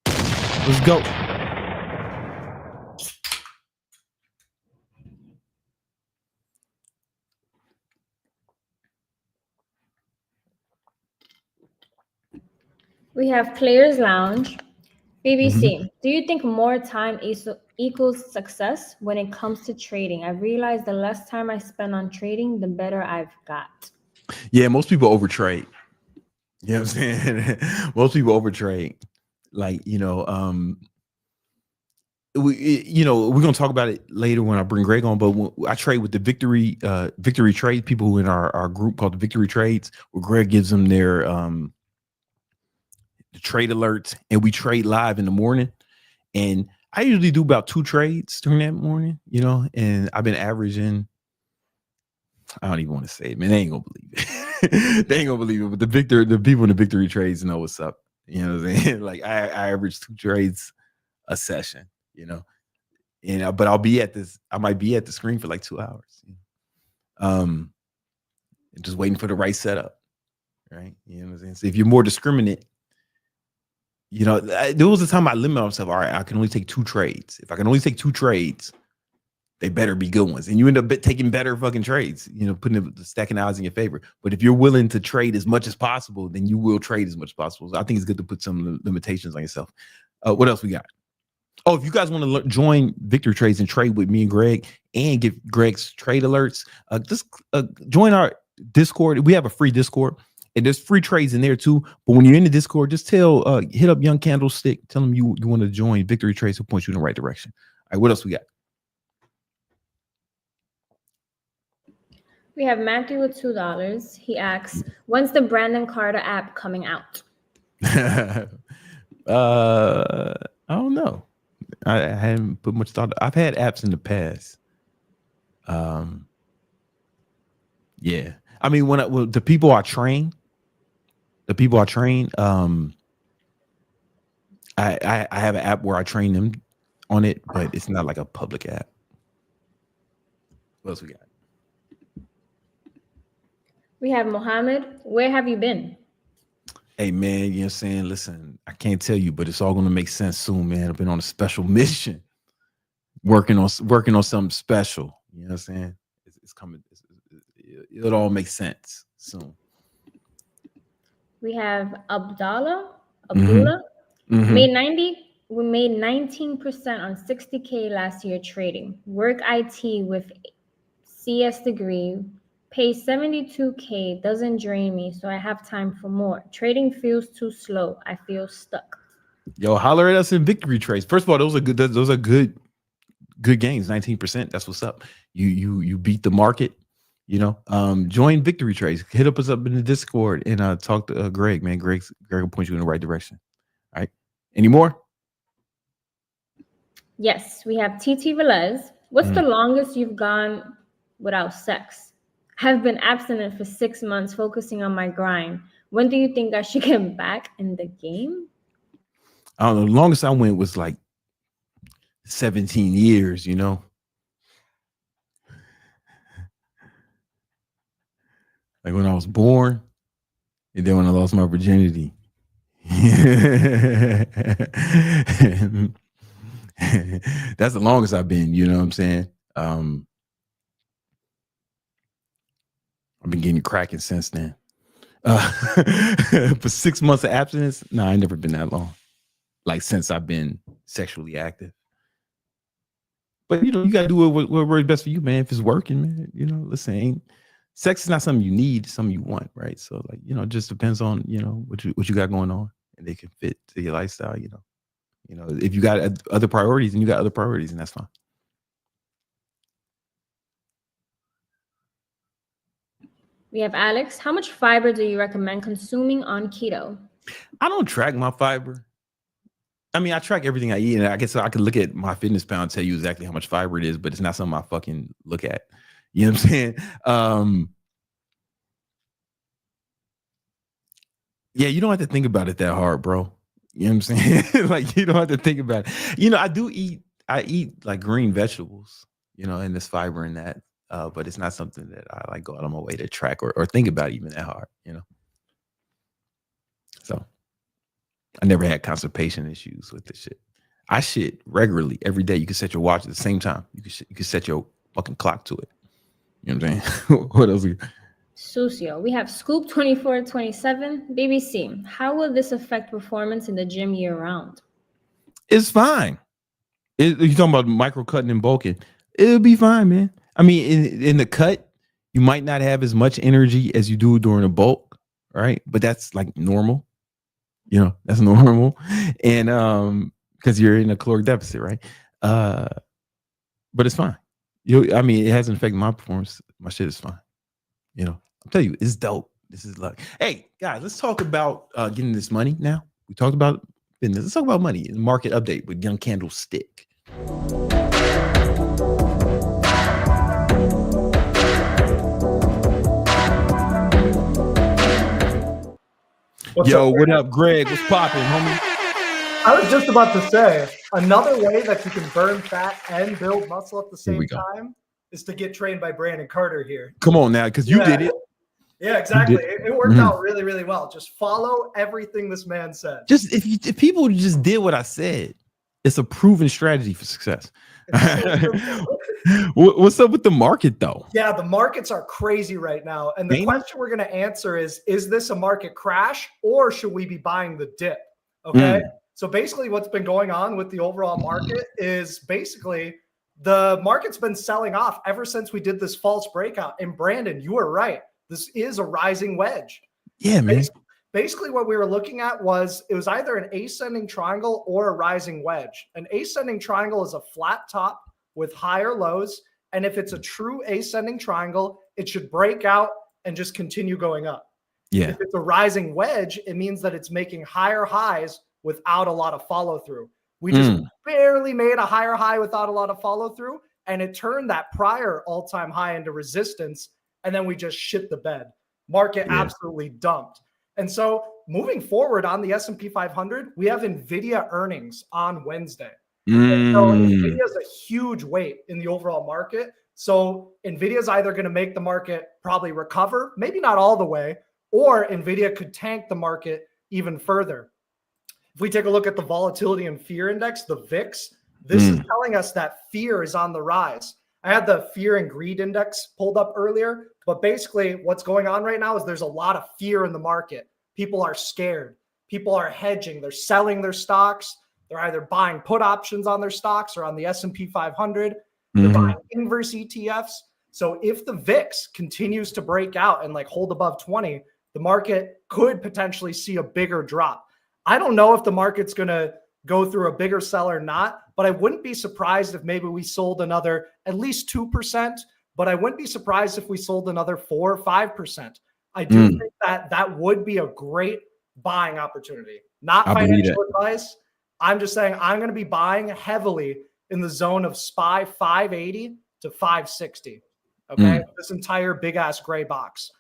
Let's go. We have Players Lounge. BBC, do you think more time equals success when it comes to trading? I've realized the less time I spend on trading, the better I've got. Yeah, most people overtrade. You know what I'm saying? Most people overtrade. Like, we're gonna talk about it later when I bring Greg on. But when I trade with the Victory Trade people who in our group called the Victory Trades, where Greg gives them their the trade alerts, and we trade live in the morning. And I usually do about 2 trades during that morning, and I've been averaging. I don't even want to say it, man. They ain't gonna believe it. They ain't gonna believe it. But the people in the Victory Trades know what's up. You know what I'm saying? Like I average 2 trades a session, but I'll be I might be at the screen for like 2 hours. Just waiting for the right setup. Right. You know what I'm saying? So if you're more discriminate, there was a time I limit myself. All right, I can only take 2 trades. If I can only take 2 trades, they better be good ones. And you end up taking better fucking trades, putting the stacking odds in your favor. But if you're willing to trade as much as possible, then you will trade as much as possible. So I think it's good to put some limitations on yourself. What else we got? Oh, if you guys want to join Victory Trades and trade with me and Greg and get Greg's trade alerts, just join our Discord. We have a free Discord. And there's free trades in there too. But when you're in the Discord, just hit up Young Candlestick. Tell them you want to join Victory Trades. Who point you in the right direction. All right, what else we got? We have Matthew with $2. He asks, when's the Brandon Carter app coming out? I don't know. I haven't put much thought. I've had apps in the past. Yeah. I mean, when the people I train, I have an app where I train them on it, but it's not like a public app. What else we got? We have Mohammed. Where have you been? Hey man, you know what I'm saying? Listen, I can't tell you, but it's all gonna make sense soon, man. I've been on a special mission, working on something special. You know what I'm saying? It's coming. It'll all make sense soon. We have Abdullah. Mm-hmm. We made 19% on 60K last year trading. Work IT with CS degree. Pay 72K doesn't drain me, so I have time for more. Trading feels too slow. I feel stuck. Yo, holler at us in Victory Trades. First of all, those are good gains. 19%. That's what's up. You beat the market. Join Victory Trades. Hit us up in the Discord and talk to Greg. Man, Greg will point you in the right direction. All right. Any more? Yes, we have TT Velez. What's the longest you've gone without sex? I've been abstinent for 6 months, focusing on my grind. When do you think I should get back in the game? I don't know. The longest I went was like 17 years, Like when I was born, and then when I lost my virginity. That's the longest I've been, you know what I'm saying? I've been getting cracking since then. For 6 months of abstinence, no, I never been that long. Like since I've been sexually active. But you gotta do what works best for you, man. If it's working, man, listen, sex is not something you need, it's something you want, right? So like, it just depends on, what you got going on, and they can fit to your lifestyle, if you got other priorities, and you got other priorities, and that's fine. We have Alex. How much fiber do you recommend consuming on keto? I don't track my fiber. I mean, I track everything I eat, and I guess I could look at my fitness pal and tell you exactly how much fiber it is, but it's not something I fucking look at. You know what I'm saying? Yeah, you don't have to think about it that hard, bro. You know what I'm saying? Like, you don't have to think about it. I eat like green vegetables, and there's fiber in that. But it's not something that I like go out of my way to track or think about even that hard, So I never had constipation issues with this shit. I shit regularly every day. You can set your watch at the same time. You can set your fucking clock to it. You know what I'm saying? What else? Sucio. We have Scoop 2427. BBC. How will this affect performance in the gym year round? It's fine. You talking about micro cutting and bulking? It'll be fine, man. I mean, in the cut, you might not have as much energy as you do during a bulk, right? But that's like normal. You know, that's normal. And because you're in a caloric deficit, right? But it's fine. I mean, it hasn't affected my performance. My shit is fine. You know, I'll tell you, it's dope. This is like, hey, guys, let's talk about getting this money now. We talked about business. Let's talk about money. Market update with Young Candlestick. Yo, what up, Greg? What's popping, homie? I was just about to say, another way that you can burn fat and build muscle at the same time is to get trained by Brandon Carter here. Come on now, because you did it. Yeah, exactly. It worked out really, really well. Just follow everything this man said. Just if people just did what I said, it's a proven strategy for success. What's up with the market though? Yeah, the markets are crazy right now. And the question we're going to answer is this a market crash or should we be buying the dip? Okay. So basically what's been going on with the overall market is basically the market's been selling off ever since we did this false breakout. And Brandon, you were right. This is a rising wedge. Yeah, man. Basically what we were looking at was it was either an ascending triangle or a rising wedge. An ascending triangle is a flat top with higher lows. And if it's a true ascending triangle, it should break out and just continue going up. Yeah. If it's a rising wedge, it means that it's making higher highs without a lot of follow through. We just barely made a higher high without a lot of follow through. And it turned that prior all-time high into resistance. And then we just shit the bed. Market absolutely dumped. And so moving forward on the S&P 500, we have NVIDIA earnings on Wednesday. And so NVIDIA is a huge weight in the overall market. So NVIDIA is either going to make the market probably recover, maybe not all the way, or NVIDIA could tank the market even further. If we take a look at the volatility and fear index, the VIX, this is telling us that fear is on the rise. I had the fear and greed index pulled up earlier, but basically what's going on right now is there's a lot of fear in the market. People are scared. People are hedging. They're selling their stocks. They're either buying put options on their stocks or on the S&P 500. They're buying inverse ETFs. So if the VIX continues to break out and like hold above 20, the market could potentially see a bigger drop. I don't know if the market's going to go through a bigger sell or not, but I wouldn't be surprised if maybe we sold another at least 2%, but I wouldn't be surprised if we sold another 4 or 5%. I do think that that would be a great buying opportunity. Not financial advice. I'm just saying I'm going to be buying heavily in the zone of SPY 580 to 560. Okay. This entire big ass gray box.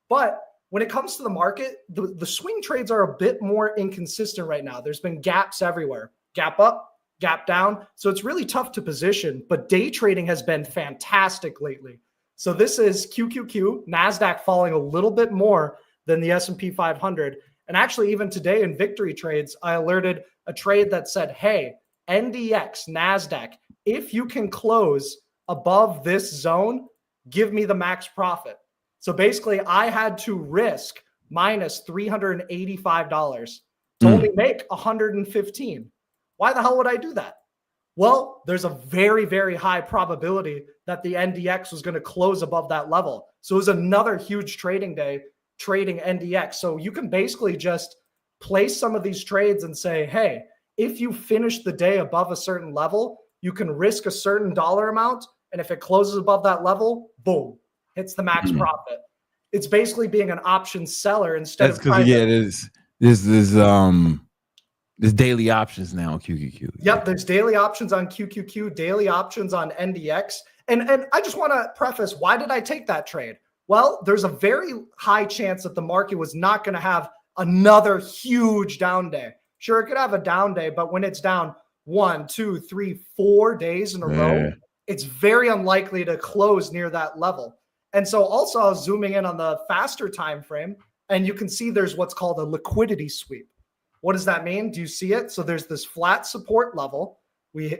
But when it comes to the market, the swing trades are a bit more inconsistent right now. There's been gaps everywhere. Gap up, gap down. So it's really tough to position, but day trading has been fantastic lately. So this is QQQ, NASDAQ falling a little bit more than the S&P 500. And actually even today in victory trades, I alerted a trade that said, hey, NDX, NASDAQ, if you can close above this zone, give me the max profit. So basically I had to risk minus $385 to only make 115. Why the hell would I do that? Well, there's a very, very high probability that the NDX was going to close above that level. So it was another huge trading day trading NDX. So you can basically just place some of these trades and say, hey, if you finish the day above a certain level, you can risk a certain dollar amount. And if it closes above that level, boom, hits the max profit. It's basically being an option seller instead of trying there's daily options now on QQQ. Yep, there's daily options on QQQ, daily options on NDX. And I just want to preface, why did I take that trade? Well, there's a very high chance that the market was not going to have another huge down day. Sure, it could have a down day, but when it's down 1, 2, 3, 4 days in a row, it's very unlikely to close near that level. And so also I was zooming in on the faster time frame, and you can see there's what's called a liquidity sweep. What does that mean? Do you see it? So there's this flat support level. We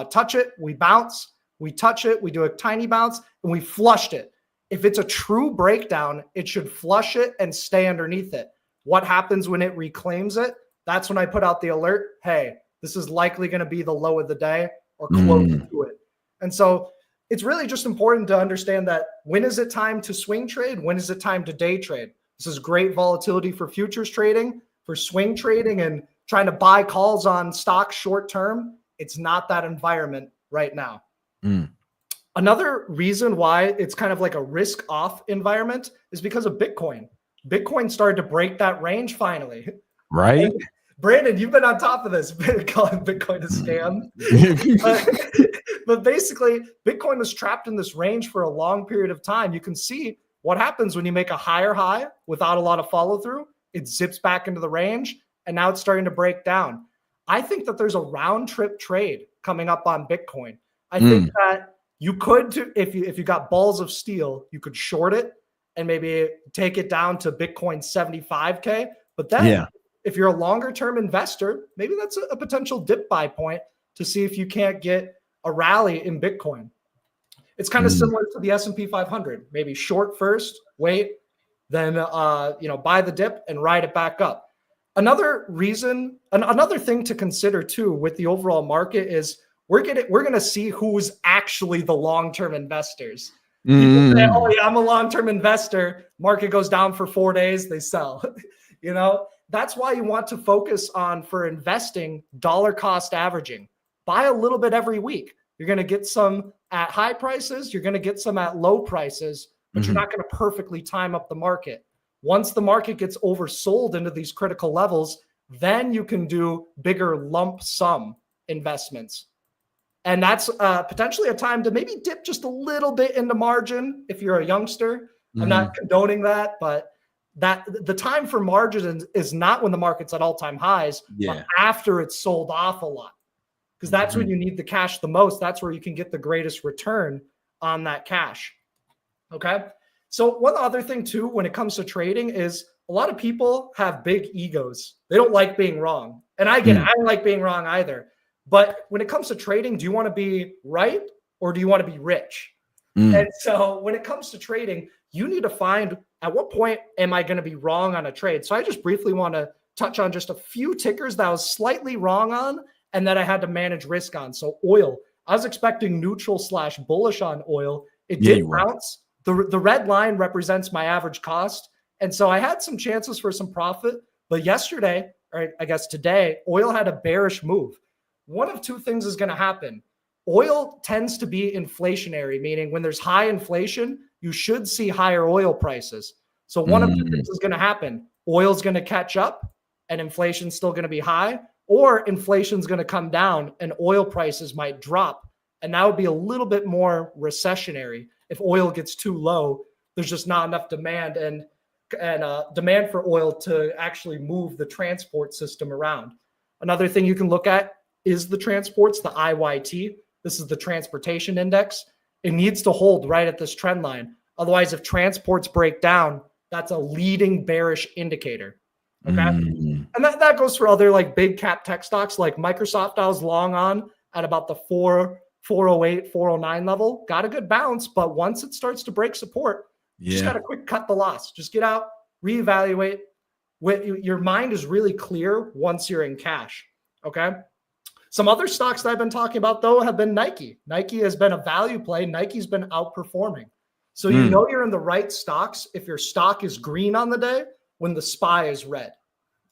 touch it, we bounce, we touch it, we do a tiny bounce, and we flushed it. If it's a true breakdown, it should flush it and stay underneath it. What happens when it reclaims it? That's when I put out the alert. Hey, this is likely going to be the low of the day or close to it. And so it's really just important to understand that when is it time to swing trade? When is it time to day trade? This is great volatility for futures trading, for swing trading and trying to buy calls on stocks short term. It's not that environment right now. Another reason why it's kind of like a risk off environment is because of Bitcoin. Bitcoin started to break that range finally. Right. And Brandon, you've been on top of this, calling Bitcoin a scam. But basically, Bitcoin was trapped in this range for a long period of time. You can see what happens when you make a higher high without a lot of follow through. It zips back into the range, and now it's starting to break down. I think that there's a round trip trade coming up on Bitcoin. I think that you could, if you got balls of steel, you could short it and maybe take it down to Bitcoin 75K. But then if you're a longer term investor, maybe that's a potential dip buy point to see if you can't get a rally in Bitcoin. It's kind of similar to the S&P 500. Maybe short first, wait, then buy the dip and ride it back up. Another reason, another thing to consider too with the overall market is we're going to see who's actually the long-term investors. People say, oh yeah, I'm a long-term investor. Market goes down for 4 days, they sell. That's why you want to focus on, for investing, dollar cost averaging. Buy a little bit every week. You're going to get some at high prices. You're going to get some at low prices, but you're not going to perfectly time up the market. Once the market gets oversold into these critical levels, then you can do bigger lump sum investments. And that's potentially a time to maybe dip just a little bit into margin if you're a youngster. I'm not condoning that, but that the time for margin is not when the market's at all-time highs, but after it's sold off a lot. Because that's when you need the cash the most. That's where you can get the greatest return on that cash. Okay. So one other thing too, when it comes to trading, is a lot of people have big egos. They don't like being wrong. And I get it. I don't like being wrong either. But when it comes to trading, do you want to be right or do you want to be rich? And so when it comes to trading, you need to find at what point am I going to be wrong on a trade? So I just briefly want to touch on just a few tickers that I was slightly wrong on and that I had to manage risk on. So oil, I was expecting neutral / bullish on oil. It did bounce. The red line represents my average cost. And so I had some chances for some profit. But yesterday, or I guess today, oil had a bearish move. One of two things is going to happen. Oil tends to be inflationary, meaning when there's high inflation, you should see higher oil prices. So one of two things is going to happen. Oil's going to catch up and inflation's still going to be high, or inflation's going to come down and oil prices might drop. And that would be a little bit more recessionary. If oil gets too low, there's just not enough demand and demand for oil to actually move the transport system around. Another thing you can look at is the transports, the IYT. This is the transportation index. It needs to hold right at this trend line. Otherwise, if transports break down, that's a leading bearish indicator. Okay. And that goes for other like big cap tech stocks like Microsoft. I was long on at about the 408, 409 level. Got a good bounce, but once it starts to break support, you just got to quick cut the loss. Just get out, reevaluate. Your mind is really clear once you're in cash. Okay. Some other stocks that I've been talking about, though, have been Nike. Nike has been a value play. Nike's been outperforming. So you know you're in the right stocks if your stock is green on the day when the SPY is red.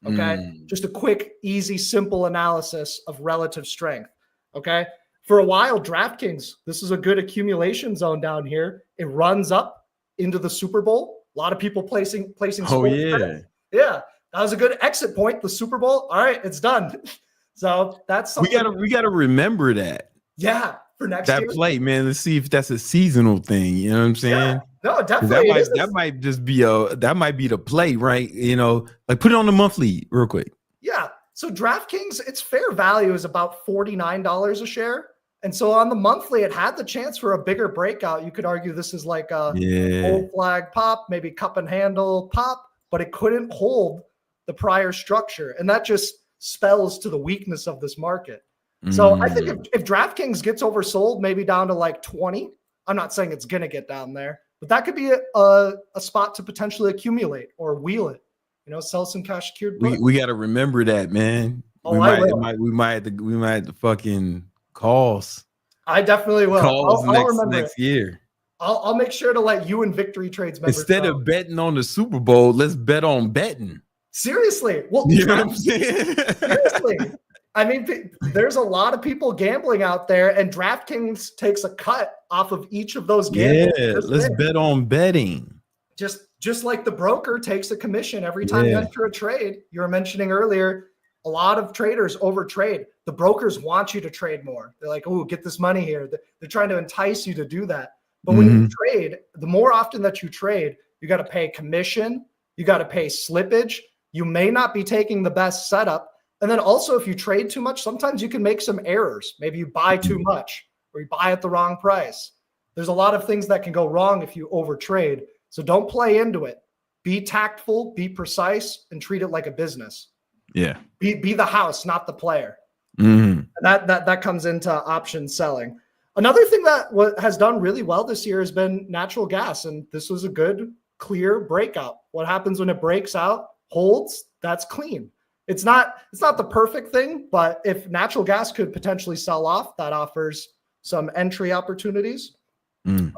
Okay? Just a quick, easy, simple analysis of relative strength. Okay? For a while, DraftKings, this is a good accumulation zone down here. It runs up into the Super Bowl. A lot of people placing Oh, yeah. Yeah. That was a good exit point. The Super Bowl. All right, it's done. So that's something we gotta remember that. Yeah, for next that year. play, man. Let's see if that's a seasonal thing. You know what I'm saying? Yeah. No, definitely. That might just be the play, right? Like put it on the monthly real quick. Yeah. So DraftKings, its fair value is about $49 a share. And so on the monthly, it had the chance for a bigger breakout. You could argue this is like a old flag pop, maybe cup and handle pop, but it couldn't hold the prior structure. And that just spells to the weakness of this market. So I think if DraftKings gets oversold, maybe down to like 20, I'm not saying it's going to get down there, but that could be a spot to potentially accumulate or wheel it, sell some cash secured. We got to remember that, man. Oh, we might have to fucking calls. I definitely will. I'll remember next year. I'll make sure to let you and Victory Trades members instead of betting on the Super Bowl, let's bet on betting. Seriously. Well, you know what I'm saying? Seriously. I mean, there's a lot of people gambling out there, and DraftKings takes a cut off of each of those gambles. Yeah, let's bet on betting. Just like the broker takes a commission every time you enter a trade. You were mentioning earlier, a lot of traders overtrade. The brokers want you to trade more. They're like, oh, get this money here. They're trying to entice you to do that. But when you trade, the more often that you trade, you got to pay commission. You got to pay slippage. You may not be taking the best setup. And then also, if you trade too much, sometimes you can make some errors. Maybe you buy too much or you buy at the wrong price. There's a lot of things that can go wrong if you overtrade. So don't play into it. Be tactful, be precise, and treat it like a business. Yeah. Be the house, not the player. And that comes into option selling. Another thing that has done really well this year has been natural gas. And this was a good, clear breakout. What happens when it breaks out, holds, that's clean. It's not the perfect thing, but if natural gas could potentially sell off, that offers some entry opportunities. And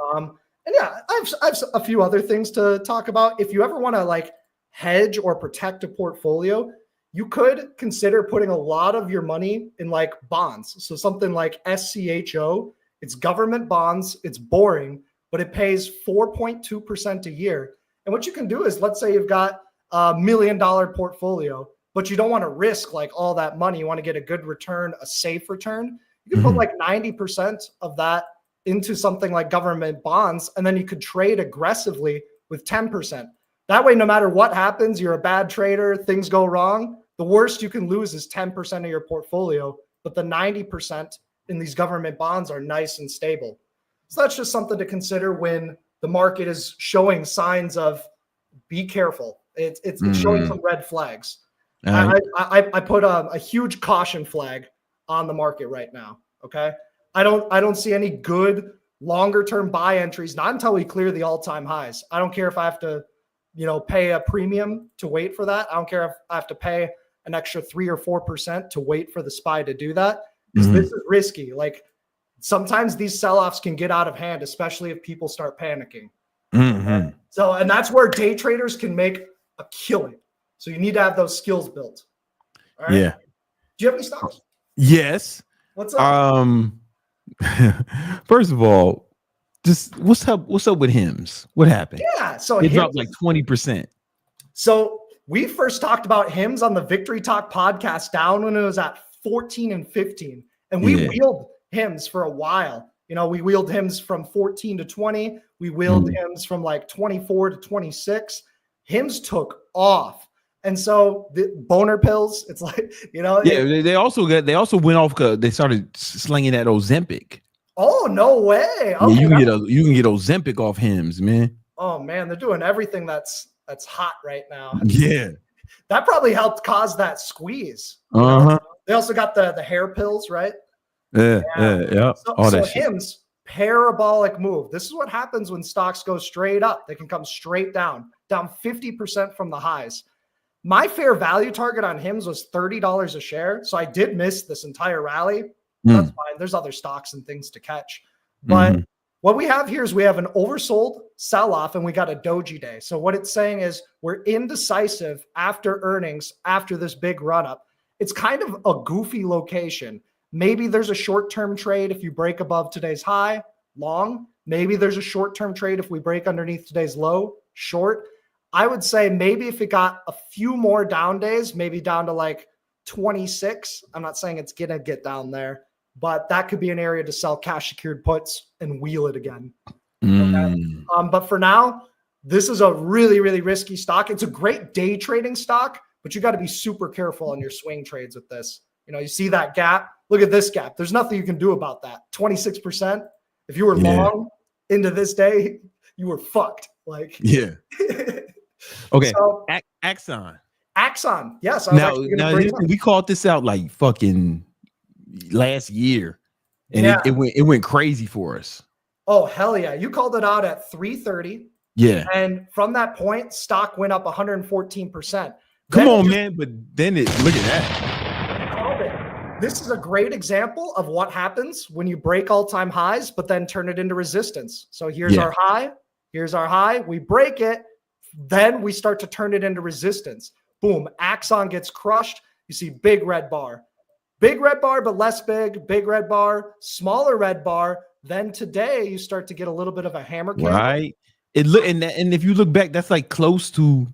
yeah, I have a few other things to talk about. If you ever want to like hedge or protect a portfolio, you could consider putting a lot of your money in like bonds. So something like SCHO, it's government bonds. It's boring, but it pays 4.2% a year. And what you can do is, let's say you've got $1 million portfolio, but you don't want to risk like all that money. You want to get a good return, a safe return. You can put like 90% of that into something like government bonds, and then you could trade aggressively with 10%. That way, no matter what happens, you're a bad trader, things go wrong, the worst you can lose is 10% of your portfolio, but the 90% in these government bonds are nice and stable. So that's just something to consider when the market is showing signs of be careful. It's showing some red flags. I put a huge caution flag on the market right now. Okay. I don't see any good longer term buy entries, not until we clear the all-time highs. I don't care if I have to, pay a premium to wait for that. I don't care if I have to pay an extra 3 or 4% to wait for the SPY to do that, because this is risky. Like sometimes these sell-offs can get out of hand, especially if people start panicking. So, and that's where day traders can make a killing. So you need to have those skills built. All right? Yeah. Do you have any stocks? Yes. What's up? First of all, just what's up with Hims? What happened? Yeah. So it dropped like 20%. So we first talked about Hims on the Victory Talk podcast down when it was at 14 and 15. And we wheeled Hims for a while. We wheeled Hims from 14 to 20. We wheeled Hims from like 24 to 26. Hims took off. And so the boner pills, it's like, they also went off because they started slinging that Ozempic. Oh, no way. Okay, you can get Ozempic off Hims, man. Oh man, they're doing everything that's hot right now. Yeah. That probably helped cause that squeeze. They also got the hair pills, right? Yeah. So Hims, parabolic move. This is what happens when stocks go straight up. They can come straight down 50% from the highs. My fair value target on Hims was $30 a share. So I did miss this entire rally. That's fine. There's other stocks and things to catch. But what we have here is we have an oversold sell-off and we got a doji day. So what it's saying is we're indecisive after earnings, after this big run-up. It's kind of a goofy location. Maybe there's a short-term trade if you break above today's high, long. Maybe there's a short-term trade if we break underneath today's low, short. I would say maybe if it got a few more down days, maybe down to like 26. I'm not saying it's going to get down there, but that could be an area to sell cash secured puts and wheel it again. Okay? But for now, this is a really, really risky stock. It's a great day trading stock, but you got to be super careful on your swing trades with this. You see that gap? Look at this gap. There's nothing you can do about that. 26%. If you were long into this day, you were fucked. Okay. So, Axon. Axon. Yes. I was actually gonna now bring it up. we called this out like fucking last year, and Yeah. it went crazy for us. Oh, hell yeah. You called it out at 330. Yeah. And from that point, stock went up 114%. Come Then on, man. But then look at that. This is a great example of what happens when you break all-time highs, but then turn it into resistance. So here's our high. Here's our high. We break it. Then we start to turn it into resistance. Boom. Axon gets crushed. You see big red bar. Big red bar, but less big. Big red bar. Smaller red bar. Then today you start to get a little bit of a hammer candle. Right. And if you look back, that's like close to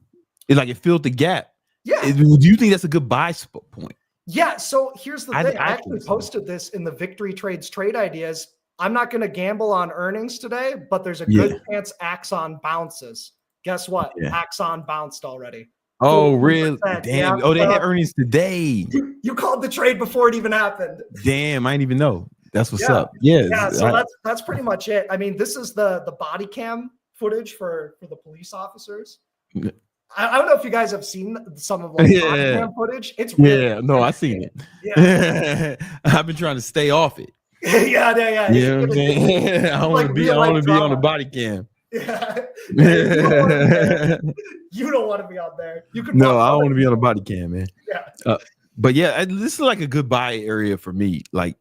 it, like it filled the gap. Yeah. Do you think that's a good buy point? Yeah. So here's the thing. I actually think so. posted this in the Victory Trades trade ideas. I'm not going to gamble on earnings today, but there's a good chance Axon bounces. Guess what? Axon bounced already. Oh, really? Damn. Yeah. Oh, they had earnings today. You called the trade before it even happened. Damn, I didn't even know. That's what's up. Yes. Yeah. So that's pretty much it. I mean, this is the body cam footage for the police officers. I don't know if you guys have seen some of body cam footage. It's really no, I seen it. Yeah. I've been trying to stay off it. yeah. You know what I'm saying? I don't want to be on the body cam. Yeah. You don't want to be out there. You can. No, I don't want to be on the body cam, man. Yeah. But yeah, this is like a good buy area for me. Like,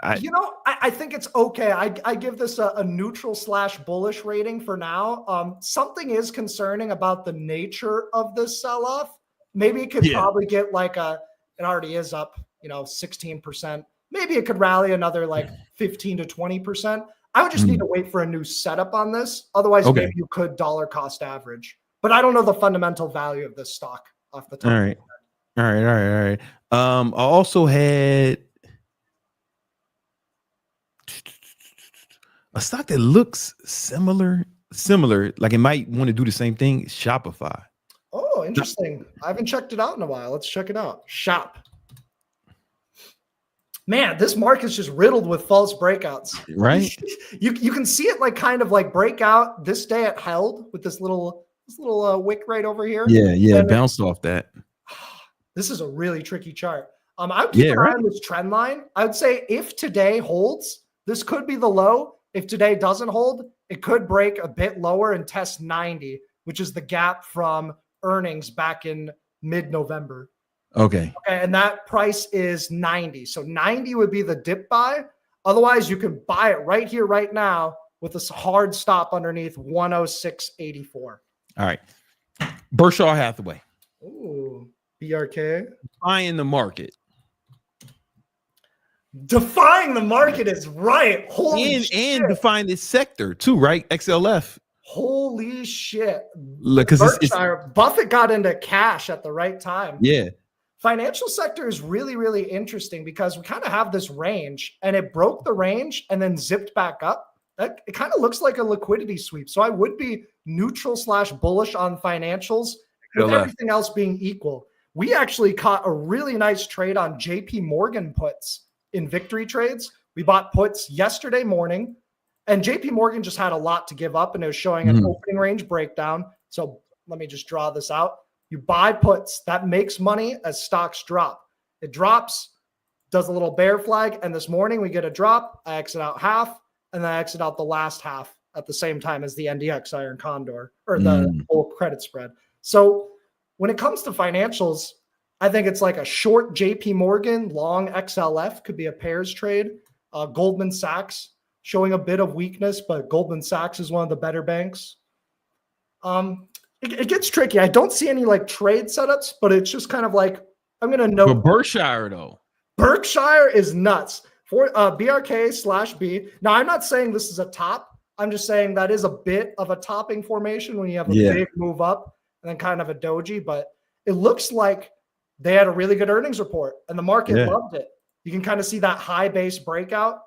I think it's okay. I give this a neutral / bullish rating for now. Something is concerning about the nature of this sell-off. Maybe it could probably get like it already is up, 16%. Maybe it could rally another like 15 to 20%. I would just need to wait for a new setup on this. Otherwise, maybe you could dollar cost average. But I don't know the fundamental value of this stock off the top. All right. I also had a stock that looks similar, like it might want to do the same thing. Shopify. Oh, interesting. I haven't checked it out in a while. Let's check it out. Shop. Man, this market's just riddled with false breakouts. Right? You can see it like kind of like breakout. This day it held with this little wick right over here. Yeah, it bounced off that. This is a really tricky chart. I would keep an eye on this trend line. I would say if today holds, this could be the low. If today doesn't hold, it could break a bit lower and test 90, which is the gap from earnings back in mid-November. Okay. And that price is 90. So 90 would be the dip buy. Otherwise, you can buy it right here, right now with this hard stop underneath 106.84. All right. Berkshire Hathaway. Ooh, BRK. Buying the market. Defying the market is right. Holy shit. And define this sector too, right? XLF. Holy shit. Look, because Buffett got into cash at the right time. Yeah. Financial sector is really, really interesting because we kind of have this range and it broke the range and then zipped back up. It kind of looks like a liquidity sweep. So I would be neutral / bullish on financials with everything else being equal. We actually caught a really nice trade on JP Morgan puts in Victory Trades. We bought puts yesterday morning and JP Morgan just had a lot to give up and it was showing an opening range breakdown. So let me just draw this out. You buy puts, that makes money as stocks drop. It drops, does a little bear flag, and this morning we get a drop. I exit out half, and then I exit out the last half at the same time as the NDX Iron Condor, or the whole credit spread. So when it comes to financials, I think it's like a short JP Morgan, long XLF could be a pairs trade. Goldman Sachs showing a bit of weakness, but Goldman Sachs is one of the better banks. It gets tricky. I don't see any like trade setups, but it's just kind of like, I'm going to note. But Berkshire though. Berkshire is nuts for BRK/B. Now, I'm not saying this is a top. I'm just saying that is a bit of a topping formation when you have a big move up and then kind of a doji, but it looks like they had a really good earnings report and the market loved it. You can kind of see that high base breakout.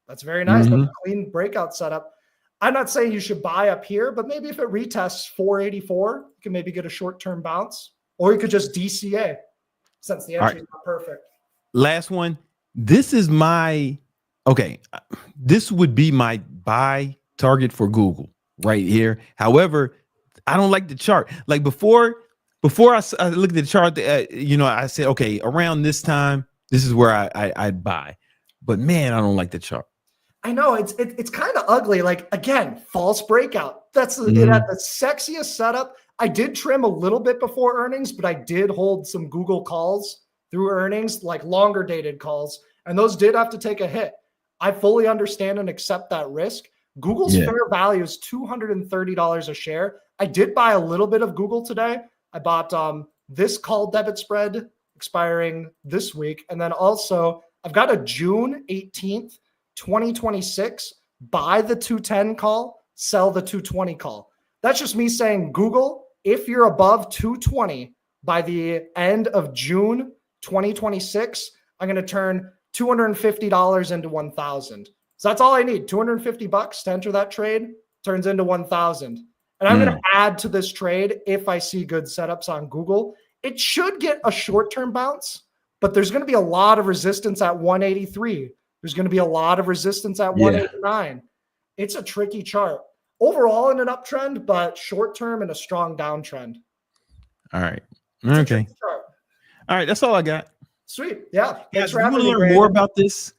That's very nice. That's a clean breakout setup. I'm not saying you should buy up here, but maybe if it retests 484, you can maybe get a short-term bounce, or you could just DCA since the entry is not perfect. Last one. This is this would be my buy target for Google right here. However, I don't like the chart. Like before, before I looked at the chart, I said, okay, around this time, this is where I'd buy. But man, I don't like the chart. I know it's kind of ugly. Like, again, false breakout. That's it had the sexiest setup. I did trim a little bit before earnings, but I did hold some Google calls through earnings, like longer dated calls, and those did have to take a hit. I fully understand and accept that risk. Google's fair value is $230 a share. I did buy a little bit of Google today. I bought this call debit spread expiring this week, and then also I've got a June 18th, 2026, buy the 210 call, sell the 220 call. That's just me saying, Google, if you're above 220 by the end of June 2026, I'm going to turn $250 into 1,000. So that's all I need. $250 to enter that trade turns into 1,000. And I'm going to add to this trade if I see good setups on Google. It should get a short-term bounce, but there's going to be a lot of resistance at 183. There's going to be a lot of resistance at 189. It's a tricky chart. Overall in an uptrend, but short-term in a strong downtrend. All right. Okay. All right. That's all I got. Sweet. Yeah. Guys, if you want to learn more about this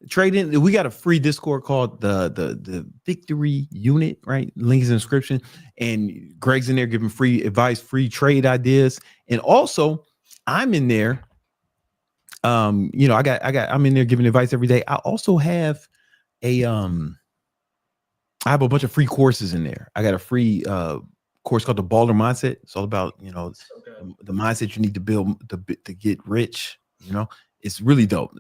trading, we got a free Discord called the Victory Unit, right? Link is in the description. And Greg's in there giving free advice, free trade ideas. And also, I'm in there. I'm in there giving advice every day. I also have I have a bunch of free courses in there. I got a free course called the Baller Mindset. It's all about, the mindset you need to build to get rich. It's really dope.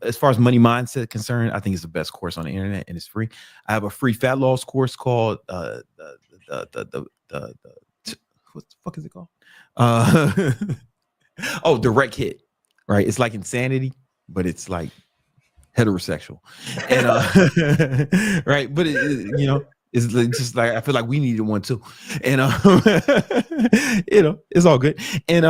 As far as money mindset concerned, I think it's the best course on the internet, and it's free. I have a free fat loss course called what the fuck is it called? Direct Hit. Right? It's like Insanity, but it's like heterosexual, and right. But it's just like I feel like we needed one too, and it's all good. And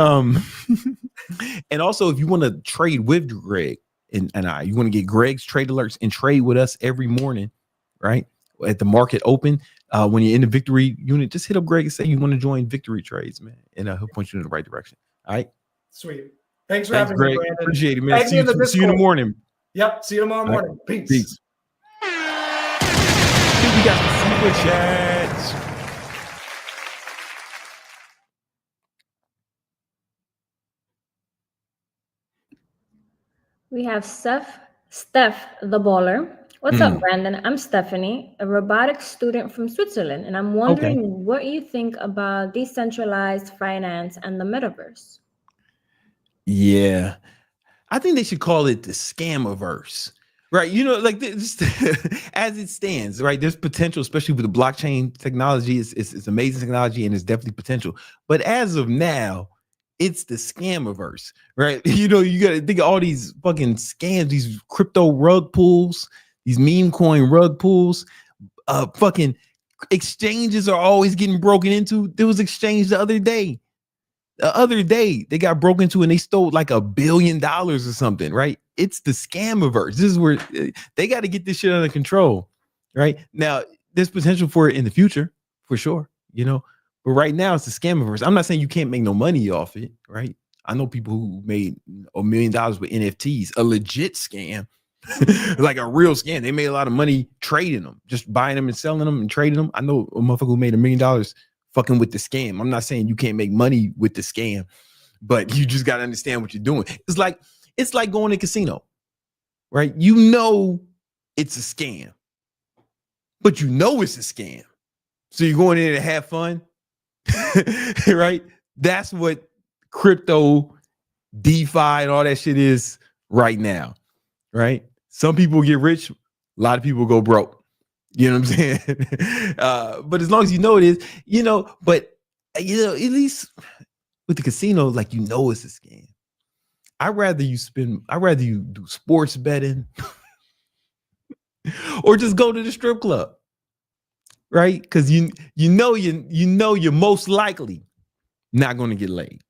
and also, if you want to trade with Greg and you want to get Greg's trade alerts and trade with us every morning, right at the market open, when you're in the Victory Unit, just hit up Greg and say you want to join Victory Trades, man, and he'll point you in the right direction. All right, sweet. Thanks for having me, Brandon. Appreciate it, man. See you in the morning. Yep. See you tomorrow morning. Right. Peace. We got some super chats. We have Steph the Baller. What's up, Brandon? I'm Stephanie, a robotics student from Switzerland, and I'm wondering what you think about decentralized finance and the metaverse. Yeah, I think they should call it the Scamverse, right? Like this, as it stands, right? There's potential, especially with the blockchain technology. It's amazing technology, and it's definitely potential. But as of now, it's the Scamverse, right? You got to think of all these fucking scams, these crypto rug pulls, these meme coin rug pulls. Fucking exchanges are always getting broken into. There was exchange the other day. They got broken into and they stole like $1 billion or something, right? It's the Scamverse. This is where they got to get this shit under control, right? Now, there's potential for it in the future, for sure, but right now it's the Scamverse. I'm not saying you can't make no money off it, right? I know people who made $1 million with NFTs, a legit scam, like a real scam. They made a lot of money trading them, just buying them and selling them and trading them. I know a motherfucker who made $1 million fucking with the scam. I'm not saying you can't make money with the scam, but you just got to understand what you're doing. It's like going to a casino, right? It's a scam, but it's a scam. So you're going in to have fun, right? That's what crypto, DeFi, and all that shit is right now, right? Some people get rich, a lot of people go broke. You know what I'm saying? But as long as it is, but at least with the casino, like, it's a scam. I'd rather you do sports betting or just go to the strip club, right? Because you're most likely not going to get laid.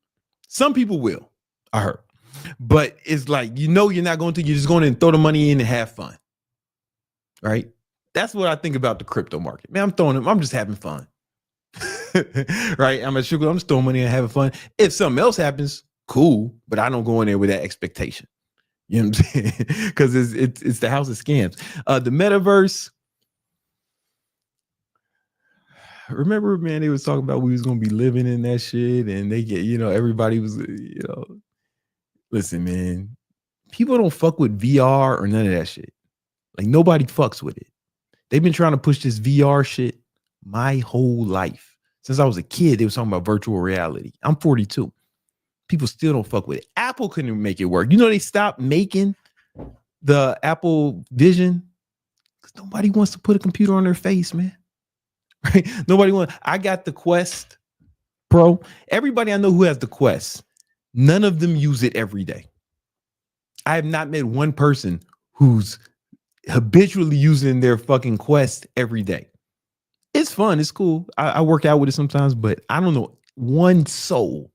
Some people will, I heard. But it's like, you're not going to, you're just going to throw the money in and have fun, right? That's what I think about the crypto market. Man, I'm just having fun. Right? I'm just throwing money and having fun. If something else happens, cool, but I don't go in there with that expectation. You know what I'm saying? Because it's the house of scams. The metaverse. Remember, man, they was talking about we was gonna be living in that shit, and they get, everybody was, listen, man, people don't fuck with VR or none of that shit. Like nobody fucks with it. They've been trying to push this VR shit my whole life. Since I was a kid, they were talking about virtual reality. I'm 42. People still don't fuck with it. Apple couldn't make it work. They stopped making the Apple Vision because nobody wants to put a computer on their face, man. Right? Nobody wants. I got the Quest Pro. Everybody I know who has the Quest, none of them use it every day. I have not met one person who's habitually using their fucking Quest every day. It's fun. It's cool. I work out with it sometimes, but I don't know one soul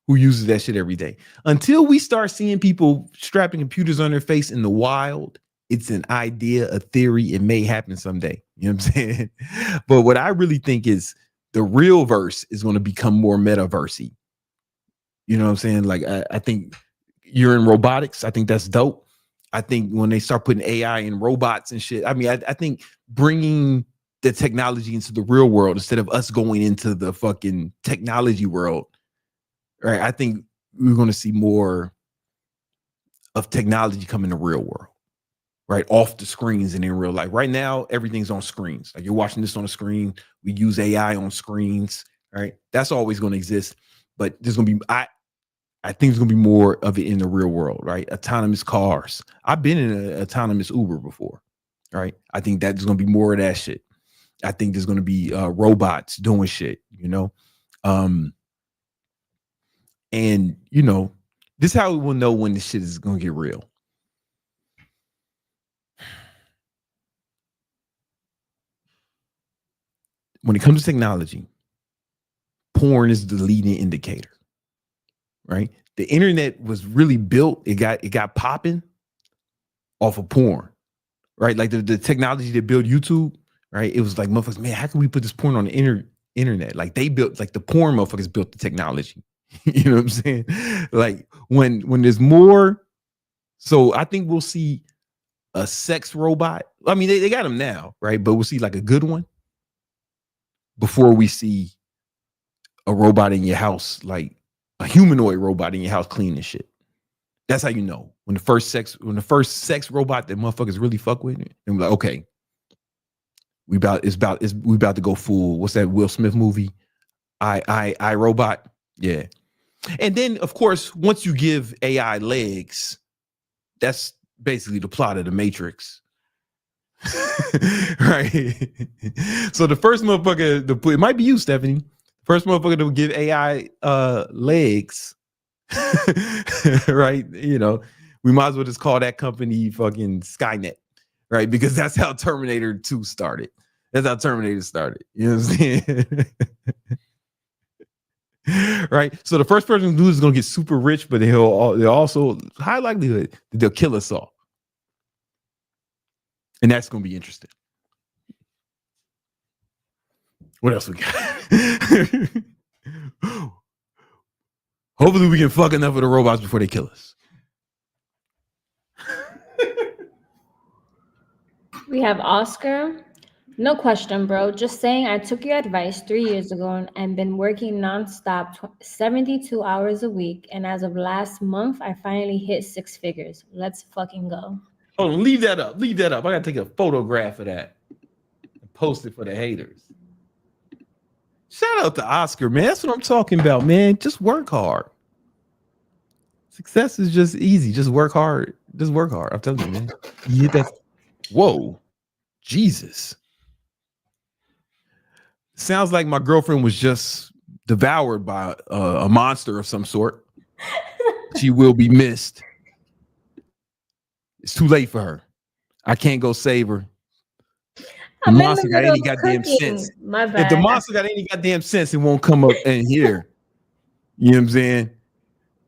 who uses that shit every day. Until we start seeing people strapping computers on their face in the wild, it's an idea, a theory. It may happen someday. You know what I'm saying? But what I really think is the real verse is going to become more metaversy. You know what I'm saying? Like, I think you're in robotics. I think that's dope. I think when they start putting AI in robots and shit, I mean, I think bringing the technology into the real world instead of us going into the fucking technology world, right? I think we're going to see more of technology come in the real world, right? Off the screens and in real life. Right now, everything's on screens. Like you're watching this on a screen. We use AI on screens, right? That's always going to exist. But there's going to be, I think there's going to be more of it in the real world, right? Autonomous cars. I've been in an autonomous Uber before, right? I think that there's going to be more of that shit. I think there's going to be robots doing shit, and this is how we will know when this shit is going to get real. When it comes to technology, porn is the leading indicator, right? The internet was really built. It got popping off of porn, right? Like the technology that built YouTube, right? It was like, motherfuckers, man, how can we put this porn on the internet? Like they built, like the porn motherfuckers built the technology. You know what I'm saying? Like when there's more, so I think we'll see a sex robot. I mean, they got them now, right? But we'll see like a good one before we see a robot in your house, like a humanoid robot in your house cleaning shit. That's how you know when the first sex robot that motherfuckers really fuck with, and we're like, okay, we about to go full. What's that Will Smith movie? I Robot. Yeah. And then of course, once you give AI legs, that's basically the plot of the Matrix. Right. So the first motherfucker, it might be you, Stephanie. First motherfucker to give AI legs. Right. We might as well just call that company fucking Skynet. Right. Because that's how Terminator 2 started. That's how Terminator started. You know what I'm saying? Right. So the first person to do is going to get super rich, but they're also high likelihood that they'll kill us all. And that's going to be interesting. What else we got? Hopefully we can fuck enough of the robots before they kill us. We have Oscar. No question, bro. Just saying I took your advice 3 years ago and been working nonstop 72 hours a week. And as of last month, I finally hit 6 figures. Let's fucking go. Oh, leave that up. I gotta take a photograph of that and post it for the haters. Shout out to Oscar, man. That's what I'm talking about, man. Just work hard. Success is just easy. Just work hard. I'm telling you, man. You hit that. Whoa. Jesus. Sounds like my girlfriend was just devoured by a monster of some sort. She will be missed. It's too late for her. I can't go save her. The monster got any goddamn sense. My bad. If the monster got any goddamn sense, it won't come up in here. You know what I'm saying?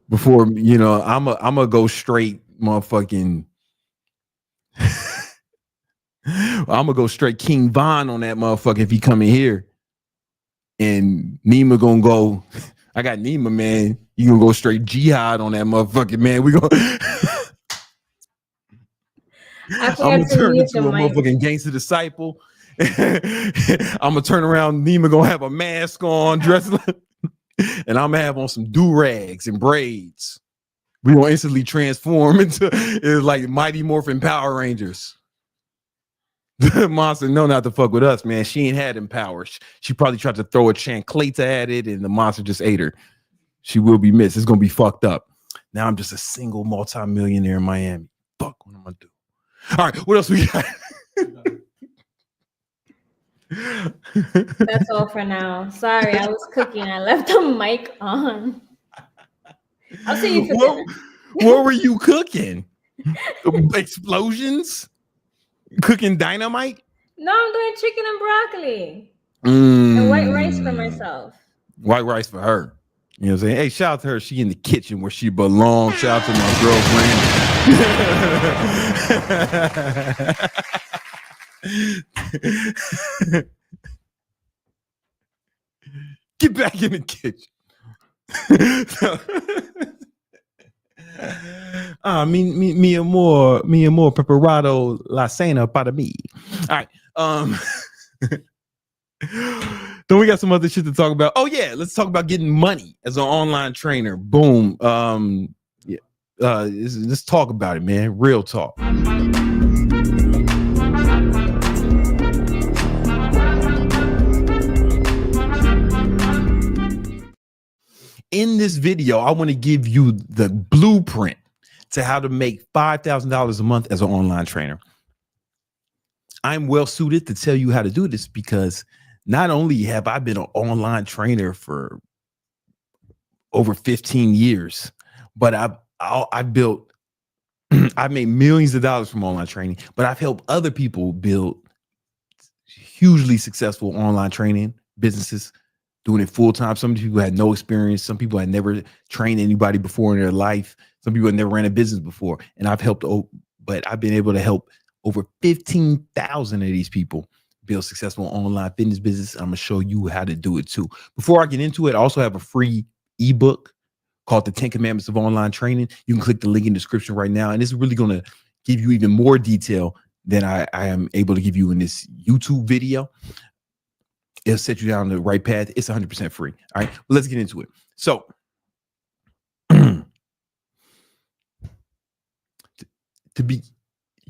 Before, I'm gonna go straight motherfucking I'm gonna go straight King Von on that motherfucker if he come in here. and Nima gonna go. I got Nima, man. You gonna go straight jihad on that motherfucker, man. We gonna. I I'm forgot gonna to turn mute the into a mic. motherfucking gangster disciple. I'm gonna turn around. Nima gonna have a mask on, dressed like, and I'm gonna have on some do-rags and braids. We gonna instantly transform into like Mighty Morphin Power Rangers. The monster know not to fuck with us, man. She ain't had them powers. She probably tried to throw a chancleta at it, and the monster just ate her. She will be missed. It's gonna be fucked up. Now I'm just a single multi-millionaire in Miami. Fuck, what am I gonna do? All right, what else we got? That's all for now. Sorry, I was cooking. I left the mic on. I'll see you for dinner. What were you cooking? Explosions? Cooking dynamite? No, I'm doing chicken and broccoli and white rice for myself. White rice for her. You know what I'm saying? Hey, shout out to her. She in the kitchen where she belongs. Shout out to my girlfriend. Get back in the kitchen. Mi amor preparado la cena para mí. All right. Then we got some other shit to talk about. Oh yeah, let's talk about getting money as an online trainer. Boom. Yeah. Let's talk about it, man. Real talk. In this video, I want to give you the blueprint to how to make $5,000 a month as an online trainer. I'm well suited to tell you how to do this because not only have I been an online trainer for over 15 years, but I've built, I've made millions of dollars from online training, but I've helped other people build hugely successful online training businesses, doing it full time. Some people had no experience. Some people had never trained anybody before in their life. Some people had never ran a business before. And I've helped, but I've been able to help over 15,000 of these people build successful online fitness business. I'm going to show you how to do it too. Before I get into it, I also have a free ebook called The 10 Commandments of Online Training. You can click the link in the description right now. And it's really going to give you even more detail than I am able to give you in this YouTube video. It'll set you down the right path. It's 100% free. All right, well, let's get into it. So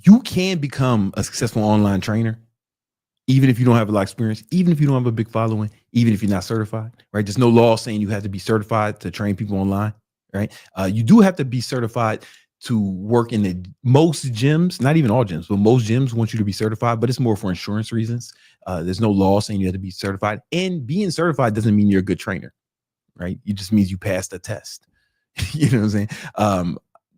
you can become a successful online trainer, even if you don't have a lot of experience, even if you don't have a big following, even if you're not certified, right? There's no law saying you have to be certified to train people online, right? You do have to be certified to work in the most gyms, not even all gyms, but most gyms want you to be certified, but it's more for insurance reasons. There's no law saying you have to be certified, and being certified doesn't mean you're a good trainer, right? It just means you passed a test. You know what I'm saying?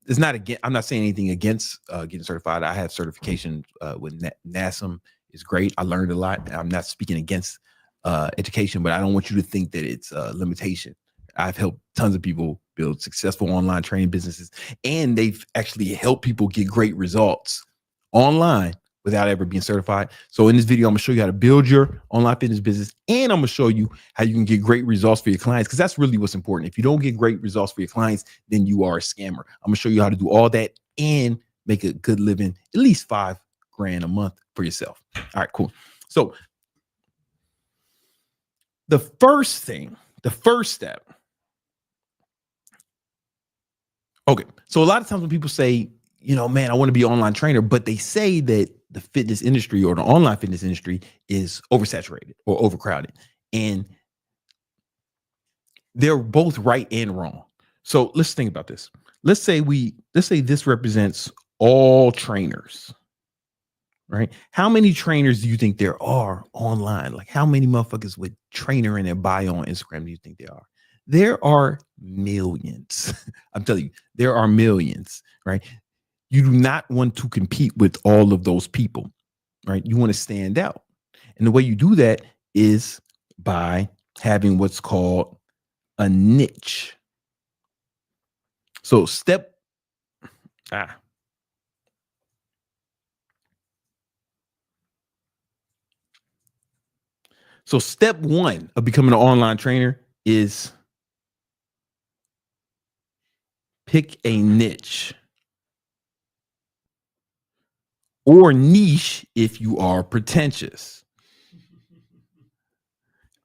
It's not again. I'm not saying anything against getting certified. I have certification with NASM. It's great. I learned a lot. I'm not speaking against education, but I don't want you to think that it's a limitation. I've helped tons of people build successful online training businesses, and they've actually helped people get great results online without ever being certified. So in this video, I'm gonna show you how to build your online fitness business, and I'm gonna show you how you can get great results for your clients, because that's really what's important. If you don't get great results for your clients, then you are a scammer. I'm gonna show you how to do all that and make a good living, at least $5 grand a month for yourself. All right, cool. So the first step. Okay, so a lot of times when people say, you know, man, I want to be an online trainer, but they say that the fitness industry or the online fitness industry is oversaturated or overcrowded, and they're both right and wrong. So let's think about this. Let's say this represents all trainers, right? How many trainers do you think there are online? Like, how many motherfuckers with trainer in their bio on Instagram do you think there are? There are millions. I'm telling you, there are millions, right? You do not want to compete with all of those people, right? You want to stand out. And the way you do that is by having what's called a niche. So So step one of becoming an online trainer is pick a niche or niche if you are pretentious.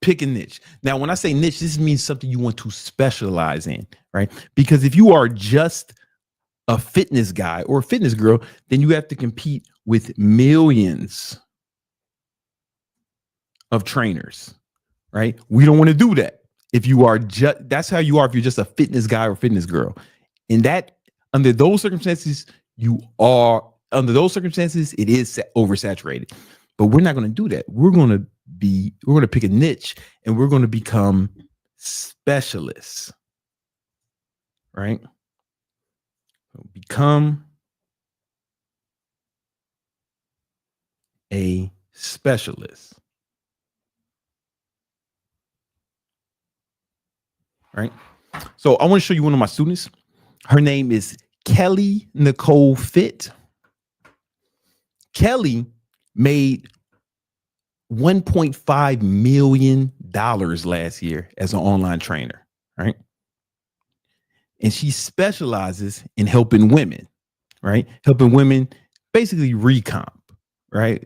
Pick a niche. Now, when I say niche, this means something you want to specialize in, right? Because if you are just a fitness guy or a fitness girl, then you have to compete with millions of trainers, right? We don't want to do that. If you are just, that's how you are if you're just a fitness guy or fitness girl. And that, under those circumstances, it is oversaturated. But we're not going to do that. We're going to pick a niche and we're going to become specialists, right? Become a specialist, right? So I want to show you one of my students. Her name is Kelly Nicole Fit. Kelly made $1.5 million last year as an online trainer, right? And she specializes in helping women, right? Helping women basically recomp, right?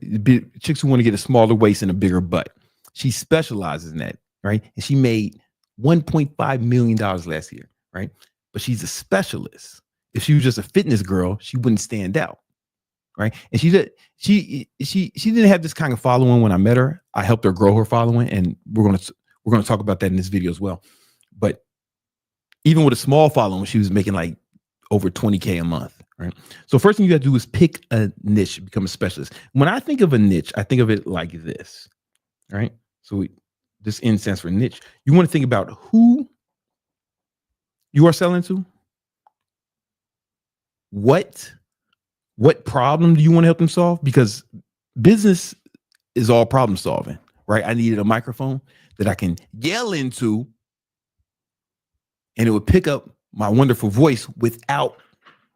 Chicks who want to get a smaller waist and a bigger butt. She specializes in that, right? And she made $1.5 million last year, right? But she's a specialist. If she was just a fitness girl, she wouldn't stand out, right? And she didn't have this kind of following when I met her. I helped her grow her following, and we're gonna talk about that in this video as well. But even with a small following, she was making like over 20K a month, right? So first thing you got to do is pick a niche, become a specialist. When I think of a niche, I think of it like this, right? So this N stands for niche. You want to think about who you are selling to. What problem do you want to help them solve? Because business is all problem solving, right? I needed a microphone that I can yell into and it would pick up my wonderful voice without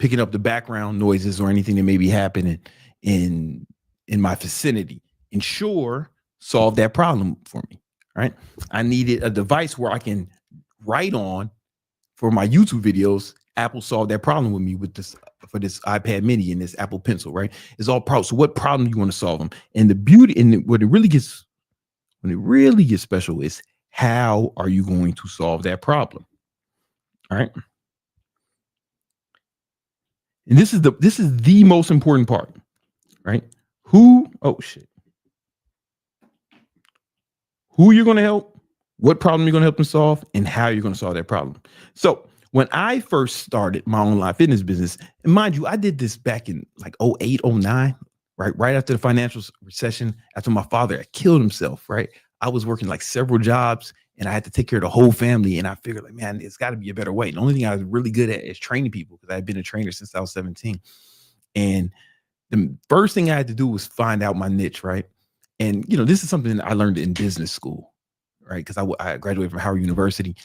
picking up the background noises or anything that may be happening in my vicinity. And sure, solve that problem for me, right? I needed a device where I can write on for my YouTube videos. Apple solved that problem with me with this, for this iPad mini and this Apple Pencil, right? It's all problems. So what problem do you want to solve them? And the beauty, and when it really gets special is, how are you going to solve that problem? All right. And this is the most important part, right? Who you're going to help, what problem you're going to help them solve, and how you're going to solve that problem. So when I first started my online fitness business, and mind you, I did this back in like 08, 09, right after the financial recession, after my father had killed himself, right? I was working like several jobs and I had to take care of the whole family. And I figured like, man, it's got to be a better way. The only thing I was really good at is training people, because I had been a trainer since I was 17. And the first thing I had to do was find out my niche, right? And, this is something that I learned in business school, right? Because I graduated from Howard University.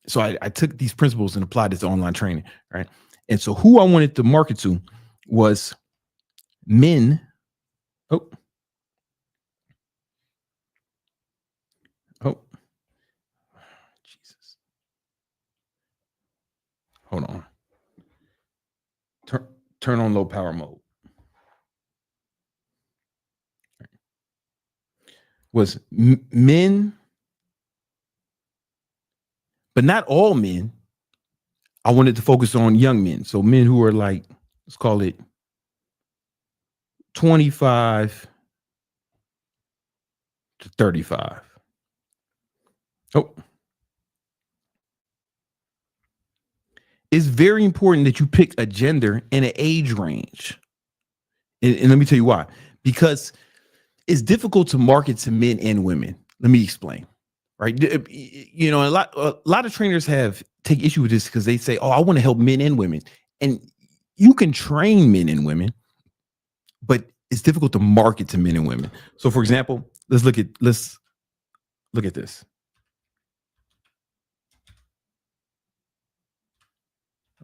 So I took these principles and applied this to online training, right? And so who I wanted to market to was men. Oh, Jesus. Hold on. Turn on low power mode. Was men, but not all men. I wanted to focus on young men. So men who are like, let's call it 25 to 35. Oh. It's very important that you pick a gender and an age range. And let me tell you why. Because it's difficult to market to men and women. Let me explain. Right? A lot of trainers take issue with this because they say, "Oh, I want to help men and women." And you can train men and women, but it's difficult to market to men and women. So, for example, let's look at this.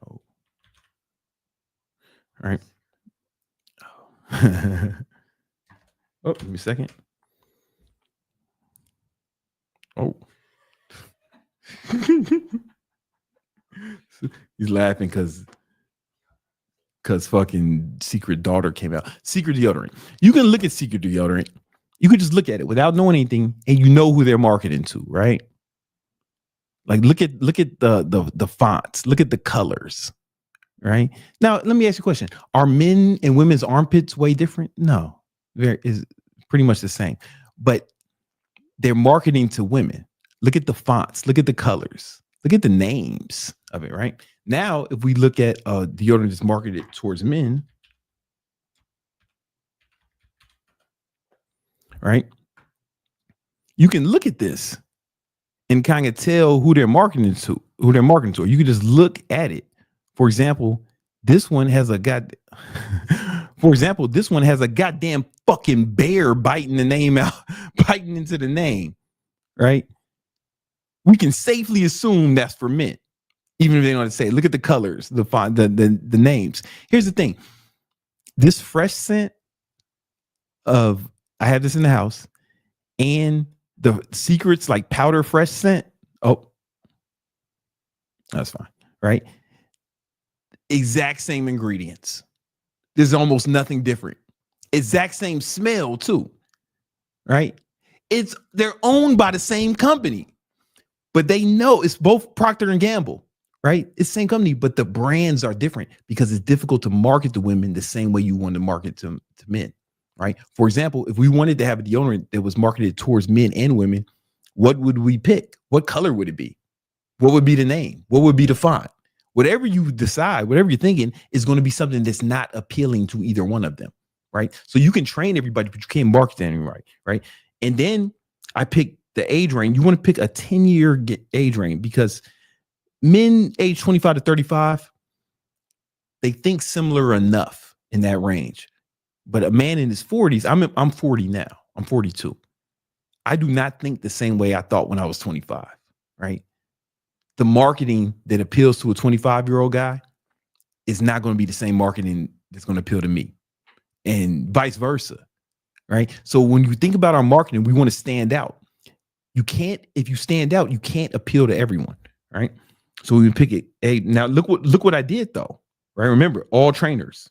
Oh, all right. Oh, give me a second. Oh. He's laughing because fucking Secret Daughter came out. Secret deodorant. You can look at Secret deodorant. You can just look at it without knowing anything, and you know who they're marketing to, right? Like look at the fonts, look at the colors, right? Now let me ask you a question: are men and women's armpits way different? No, there is pretty much the same, but they're marketing to women. Look at the fonts, look at the colors, look at the names of it, right? Now, if we look at deodorant that's marketed towards men, right? You can look at this and kind of tell who they're marketing to, You can just look at it. For example, this one has a goddamn fucking bear biting the name out, biting into the name, right? We can safely assume that's for men, even if they don't say. Look at the colors, the font, the names. Here's the thing: this fresh scent of I have this in the house, and the Secrets like powder fresh scent. Oh, that's fine, right? Exact same ingredients. There's almost nothing different. Exact same smell too, right? They're owned by the same company, but they know it's both Procter and Gamble, right? It's the same company, but the brands are different because it's difficult to market to women the same way you want to market to men, right? For example, if we wanted to have a deodorant that was marketed towards men and women, what would we pick? What color would it be? What would be the name? What would be the font? Whatever you decide, whatever you're thinking is going to be something that's not appealing to either one of them, right? So you can train everybody, but you can't market to anybody, right? And then I picked the age range. You want to pick a 10-year age range because men age 25 to 35, they think similar enough in that range. But a man in his 40s, I'm 40 now. I'm 42. I do not think the same way I thought when I was 25, right? The marketing that appeals to a 25-year-old guy is not going to be the same marketing that's going to appeal to me, and vice versa, right? So when you think about our marketing, we want to stand out. If you stand out, you can't appeal to everyone, right? So we pick it. Hey, now look what I did though, right? Remember, all trainers.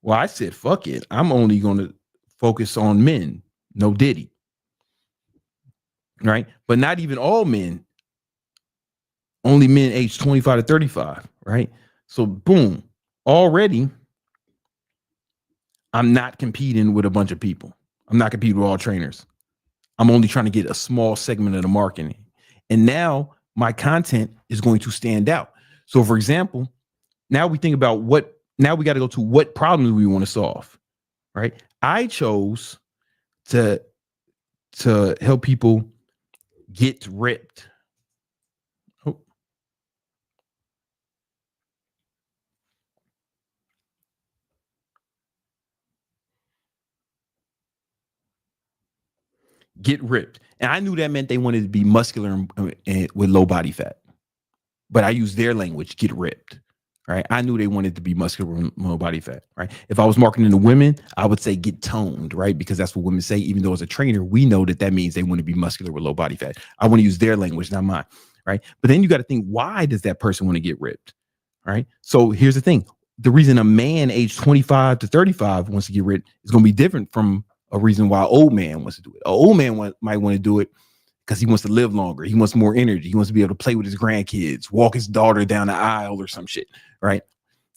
Well, I said, fuck it. I'm only going to focus on men. No Diddy, right? But not even all men. Only men aged 25 to 35, right? So boom, already I'm not competing with a bunch of people. I'm not competing with all trainers. I'm only trying to get a small segment of the marketing. And now my content is going to stand out. So for example, now we think about we got to go to what problems we want to solve, right? I chose to help people get ripped. Get ripped. And I knew that meant they wanted to be muscular and with low body fat. But I used their language, get ripped. Right. I knew they wanted to be muscular with low body fat. Right. If I was marketing to women, I would say get toned, right? Because that's what women say. Even though as a trainer, we know that means they want to be muscular with low body fat. I want to use their language, not mine. Right. But then you got to think, why does that person want to get ripped? Right. So here's the thing. The reason a man aged 25 to 35 wants to get ripped is going to be different from a reason why an old man wants to do it. An old man might want to do it because he wants to live longer. He wants more energy. He wants to be able to play with his grandkids, walk his daughter down the aisle or some shit, right?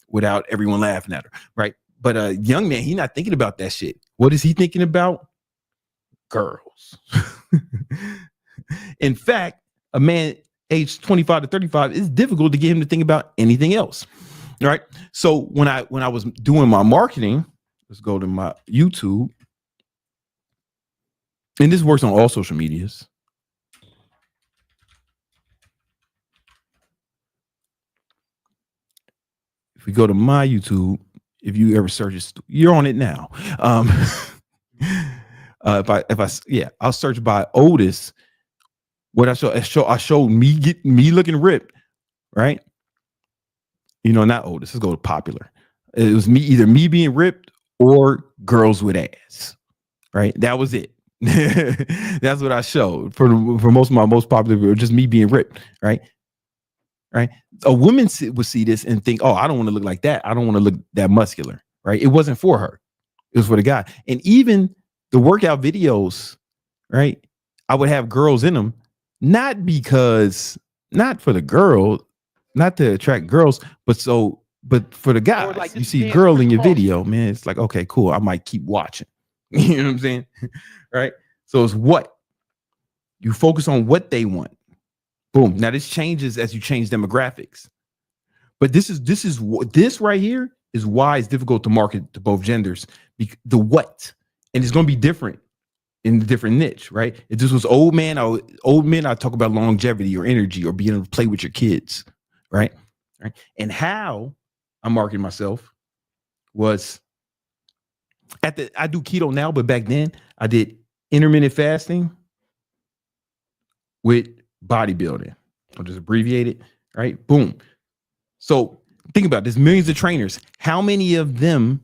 Without everyone laughing at her, right? But a young man, he's not thinking about that shit. What is he thinking about? Girls. In fact, a man aged 25 to 35, it's difficult to get him to think about anything else, right? So when I was doing my marketing, let's go to my YouTube. And this works on all social medias. If we go to my YouTube, if you ever search it, you're on it now. I'll search by Otis. What I showed me looking ripped, right? You know, not Otis. Let's go to popular. It was either me being ripped or girls with ass, right? That was it. That's what I showed for most of my most popular videos, just me being ripped, right? Right. A woman would see this and think, oh, I don't want to look like that. I don't want to look that muscular, right? It wasn't for her. It was for the guy. And even the workout videos, right? I would have girls in them, not for the girl, not to attract girls, but for the guys. Like you see a girl in your video, man, it's like, okay, cool. I might keep watching. You know what I'm saying? Right. So it's what you focus on, what they want. Boom. Now this changes as you change demographics. But this right here is why it's difficult to market to both genders. The what, and it's going to be different in the different niche, right? If this was old men, I talk about longevity or energy or being able to play with your kids, right? Right. And how I market myself was I do keto now, but back then I did intermittent fasting with bodybuilding. I'll just abbreviate it, right? Boom. So think about it. There's millions of trainers. How many of them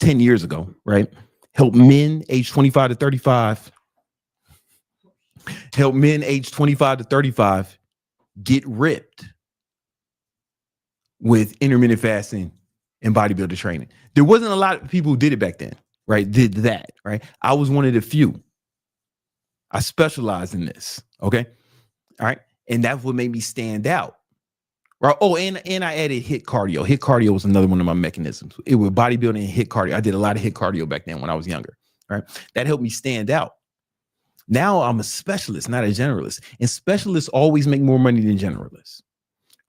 10 years ago, right, help men age 25 to 35, get ripped with intermittent fasting and bodybuilder training? There wasn't a lot of people who did it back then, right? Did that, right? I was one of the few. I specialized in this, okay? All right. And that's what made me stand out. Right. Oh, and I added HIIT cardio. HIIT cardio was another one of my mechanisms. It was bodybuilding and HIIT cardio. I did a lot of HIIT cardio back then when I was younger. Right. That helped me stand out. Now I'm a specialist, not a generalist. And specialists always make more money than generalists.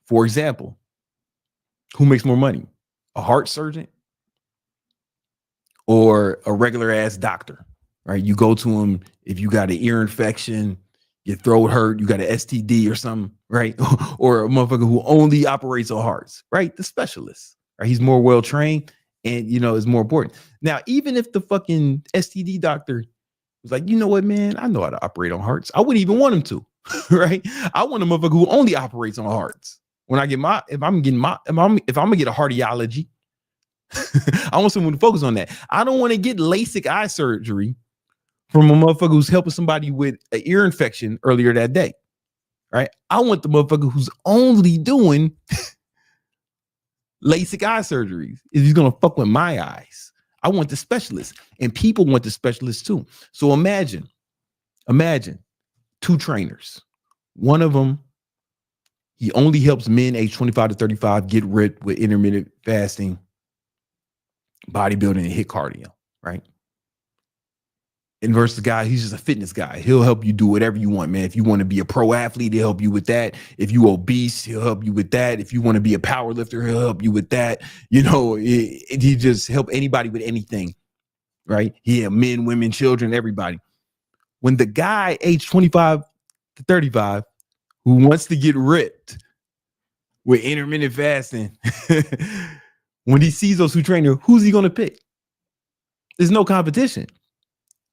For example, who makes more money? A heart surgeon or a regular ass doctor? Right. You go to him if you got an ear infection, your throat hurt, you got an STD or something, right? Or a motherfucker who only operates on hearts, right? The specialist, right? He's more well-trained and, is more important. Now, even if the fucking STD doctor was like, you know what, man, I know how to operate on hearts, I wouldn't even want him to, right? I want a motherfucker who only operates on hearts. When I get if I'm gonna get a cardiology, I want someone to focus on that. I don't want to get LASIK eye surgery from a motherfucker who's helping somebody with an ear infection earlier that day, right? I want the motherfucker who's only doing LASIK eye surgeries if he's gonna fuck with my eyes. I want the specialist, and people want the specialist too. So imagine two trainers. One of them, he only helps men age 25 to 35 get ripped with intermittent fasting, bodybuilding, and HIIT cardio, right? And versus the guy, he's just a fitness guy. He'll help you do whatever you want, man. If you want to be a pro athlete, he'll help you with that. If you obese, he'll help you with that. If you want to be a power lifter, he'll help you with that. He just help anybody with anything, right? Yeah, men, women, children, everybody. When the guy age 25 to 35 who wants to get ripped with intermittent fasting, when he sees those two trainers, who's he going to pick? There's no competition.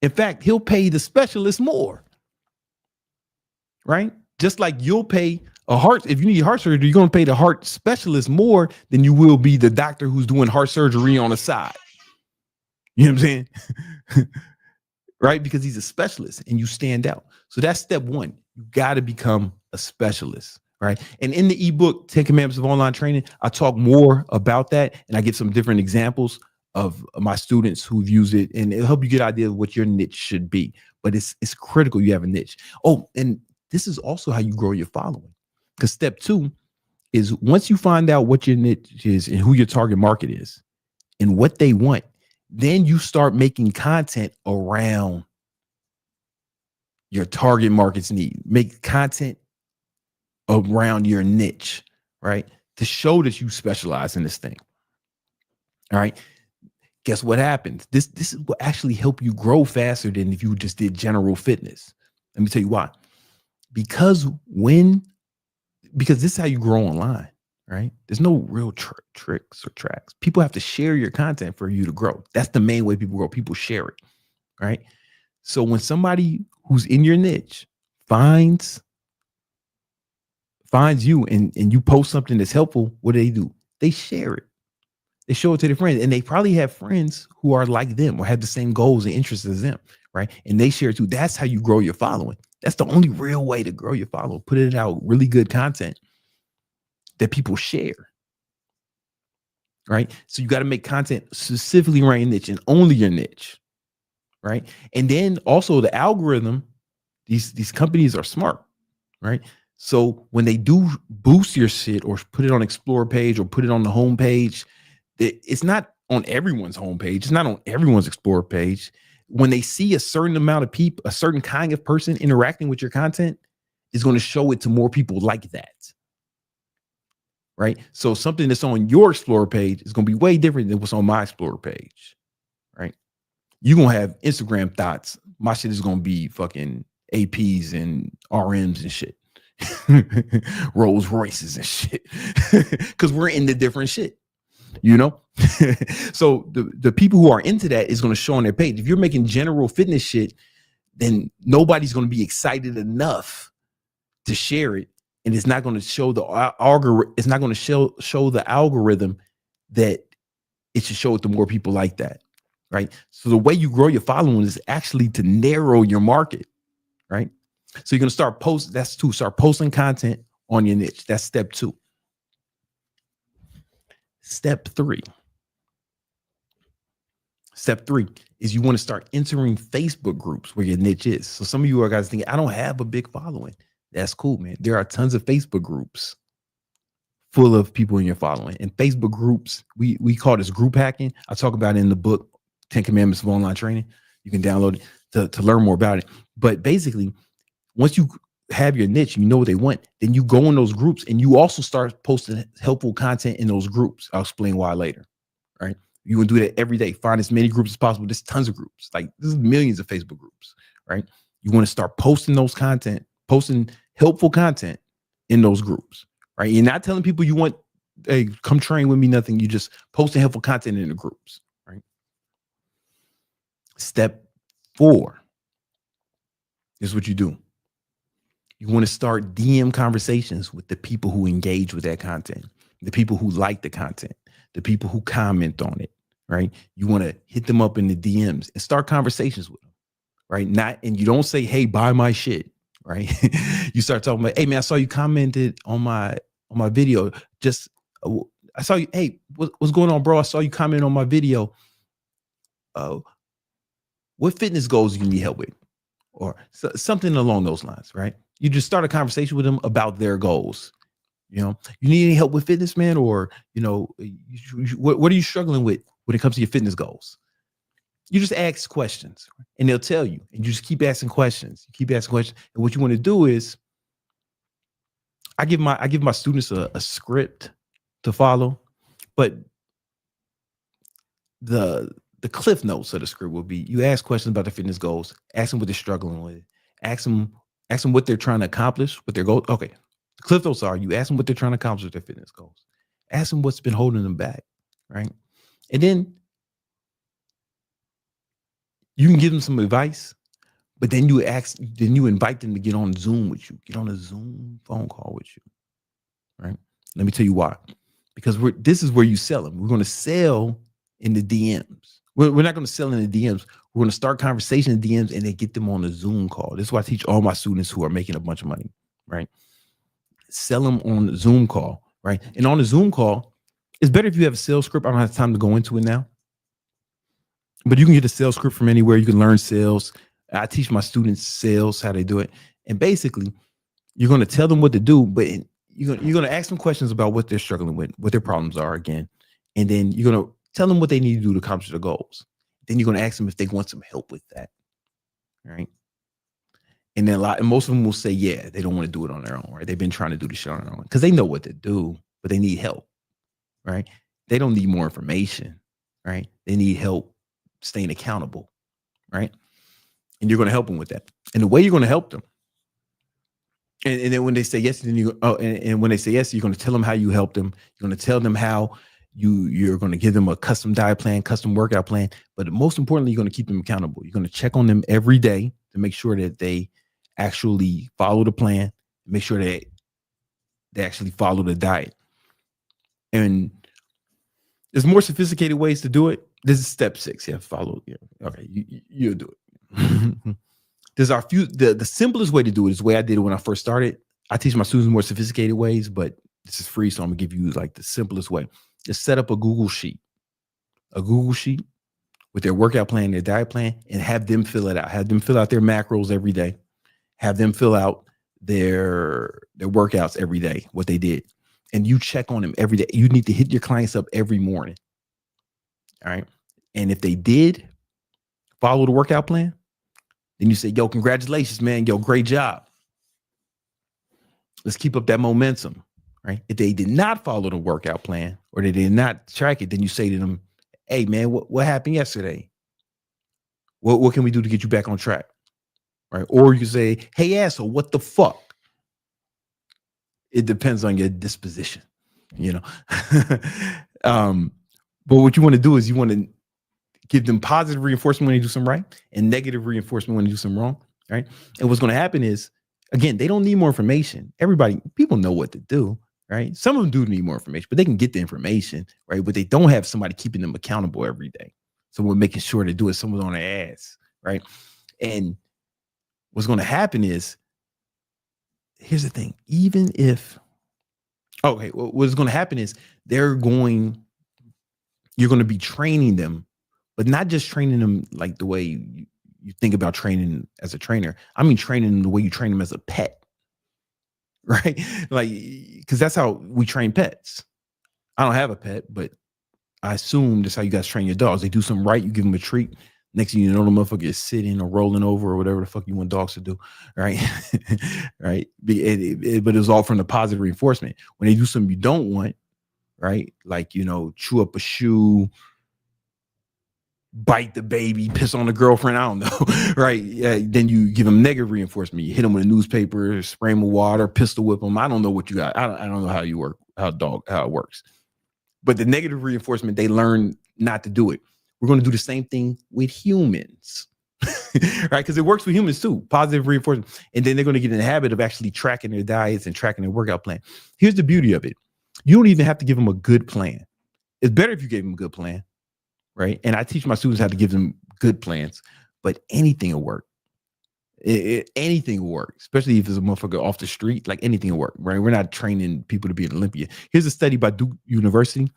In fact, he'll pay the specialist more, right? Just like you'll pay if you need heart surgery, you're going to pay the heart specialist more than you will be the doctor who's doing heart surgery on the side. You know what I'm saying? Right? Because he's a specialist and you stand out. So that's step one. You got to become a specialist, right? And in the ebook, 10 Commandments of Online Training, I talk more about that. And I give some different examples of my students who've used it, and it'll help you get an idea of what your niche should be. But it's critical you have a niche. Oh, and this is also how you grow your following. Because step two is once you find out what your niche is and who your target market is and what they want, then you start making content around your target market's need. Make content around your niche, right? To show that you specialize in this thing. All right. Guess what happens? This is what actually help you grow faster than if you just did general fitness. Let me tell you why. Because this is how you grow online, right? There's no real tricks or tracks. People have to share your content for you to grow. That's the main way people grow. People share it, right? So when somebody who's in your niche finds you and you post something that's helpful, what do? They share it. They show it to their friends, and they probably have friends who are like them or have the same goals and interests as them, right? And they share too. That's how you grow your following. That's the only real way to grow your following. Put it out really good content that people share, right? So you got to make content specifically around your niche and only your niche, right? And then also the algorithm, these companies are smart, right? So when they do boost your shit or put it on Explore page or put it on the home page, it's not on everyone's homepage. It's not on everyone's Explore page. When they see a certain amount of people, a certain kind of person interacting with your content, is going to show it to more people like that. Right? So something that's on your Explorer page is going to be way different than what's on my Explorer page. Right? You're going to have Instagram thoughts. My shit is going to be fucking APs and RMs and shit. Rolls Royces and shit. Because we're into different shit. You know? So the people who are into that is going to show on their page. If you're making general fitness shit, then nobody's going to be excited enough to share it. And it's not going to show the algorithm. It's not going to show the algorithm that it should show it to more people like that. Right. So the way you grow your following is actually to narrow your market. Right. So you're going to start posting. That's two. Start posting content on your niche. That's step 2. Step 3. Step 3 is you want to start entering Facebook groups where your niche is. So some of you are guys thinking, I don't have a big following. That's cool, man. There are tons of Facebook groups full of people in your following. And Facebook groups, we call this group hacking. I talk about it in the book, 10 Commandments of Online Training. You can download it to learn more about it. But basically, once you have your niche, you know what they want, then you go in those groups and you also start posting helpful content in those groups. I'll explain why later, right? You want to do that every day. Find as many groups as possible. There's tons of groups. Like there's millions of Facebook groups, right? You want to start posting those content, posting helpful content in those groups, right? You're not telling people you want, hey, come train with me, nothing. You just posting helpful content in the groups, right? Step 4 is what you do. You want to start DM conversations with the people who engage with that content, the people who like the content, the people who comment on it, right? You want to hit them up in the DMs and start conversations with them, right? And you don't say, hey, buy my shit, right? You start talking about, hey man, I saw you commented on my video. I saw you, hey, what's going on, bro? I saw you comment on my video. What fitness goals you need help with? Or something along those lines, right? You just start a conversation with them about their goals. You know, you need any help with fitness, man? Or, you know, what are you struggling with when it comes to your fitness goals? You just ask questions and they'll tell you, and you just keep asking questions. You keep asking questions. And what you want to do is I give my students a script to follow, but the cliff notes of the script will be, you ask questions about their fitness goals, ask them what they're struggling with, ask them what they're trying to accomplish, what their goals. Okay. The cliff notes are, you ask them what they're trying to accomplish with their fitness goals. Ask them what's been holding them back. Right. And then you can give them some advice, but then you invite them to get on Zoom with you, get on a Zoom phone call with you. Right. Let me tell you why. Because this is where you sell them. We're going to sell in the DMs. We're not going to sell in the DMs. We're going to start conversation in DMs and then get them on a Zoom call. This is why I teach all my students who are making a bunch of money, right? Sell them on the Zoom call, right? And on the Zoom call, it's better if you have a sales script. I don't have time to go into it now, but you can get a sales script from anywhere. You can learn sales. I teach my students sales, how they do it. And basically, you're going to tell them what to do, but you're going to ask them questions about what they're struggling with, what their problems are again. And then you're going to tell them what they need to do to accomplish their goals. Then you're going to ask them if they want some help with that. Right. And then most of them will say, yeah, they don't want to do it on their own. Right. They've been trying to do the shit on their own because they know what to do, but they need help. Right. They don't need more information. Right. They need help staying accountable. Right. And you're going to help them with that. And the way you're going to help them. And then when they say yes, then and when they say yes, you're going to tell them how you help them. You're going to tell them how you're going to give them a custom diet plan, custom workout plan. But most importantly, you're going to keep them accountable. You're going to check on them every day to make sure that they actually follow the plan, make sure that they actually follow the diet. And there's more sophisticated ways to do it. This is step 6. Yeah, follow. Yeah, okay, you'll do it. There's our few. The simplest way to do it is the way I did it when I first started. I teach my students more sophisticated ways, but this is free, so I'm gonna give you like the simplest way. Just set up a Google sheet with their workout plan, their diet plan, and have them fill it out. Have them fill out their macros every day. Have them fill out their workouts every day, what they did. And you check on them every day. You need to hit your clients up every morning. All right. And if they did follow the workout plan, then you say, yo, congratulations, man. Yo, great job. Let's keep up that momentum. Right. If they did not follow the workout plan or they did not track it, then you say to them, hey, man, what happened yesterday? What can we do to get you back on track? Right. Or you say, hey, asshole, what the fuck? It depends on your disposition, you know. But what you want to do is you want to give them positive reinforcement when they do something right and negative reinforcement when they do something wrong. Right. And what's going to happen is, again, they don't need more information. People know what to do. Right. Some of them do need more information, but they can get the information. Right. But they don't have somebody keeping them accountable every day. Someone making sure to do it. Someone's on their ass. Right. And what's going to happen is, here's the thing. Even if, what's going to happen is you're going to be training them, but not just training them like the way you think about training as a trainer. I mean, training them the way you train them as a pet. Right. Like, because that's how we train pets. I don't have a pet, but I assume that's how you guys train your dogs. They do something right. You give them a treat. Next thing you know, the motherfucker is sitting or rolling over or whatever the fuck you want dogs to do. Right. Right. But it was all from the positive reinforcement. When they do something you don't want, right? Like, you know, chew up a shoe, bite the baby, piss on the girlfriend. I don't know. Right. Yeah, then you give them negative reinforcement. You hit them with a newspaper, spray them with water, pistol whip them. I don't know what you got. I don't know how you work, how it works. But the negative reinforcement, they learn not to do it. We're going to do the same thing with humans, right? Because it works with humans too, positive reinforcement. And then they're going to get in the habit of actually tracking their diets and tracking their workout plan. Here's the beauty of it. You don't even have to give them a good plan. It's better if you gave them a good plan, right? And I teach my students how to give them good plans, but anything will work. Anything will work, especially if it's a motherfucker off the street, like anything will work, right? We're not training people to be an Olympian. Here's a study by Duke University.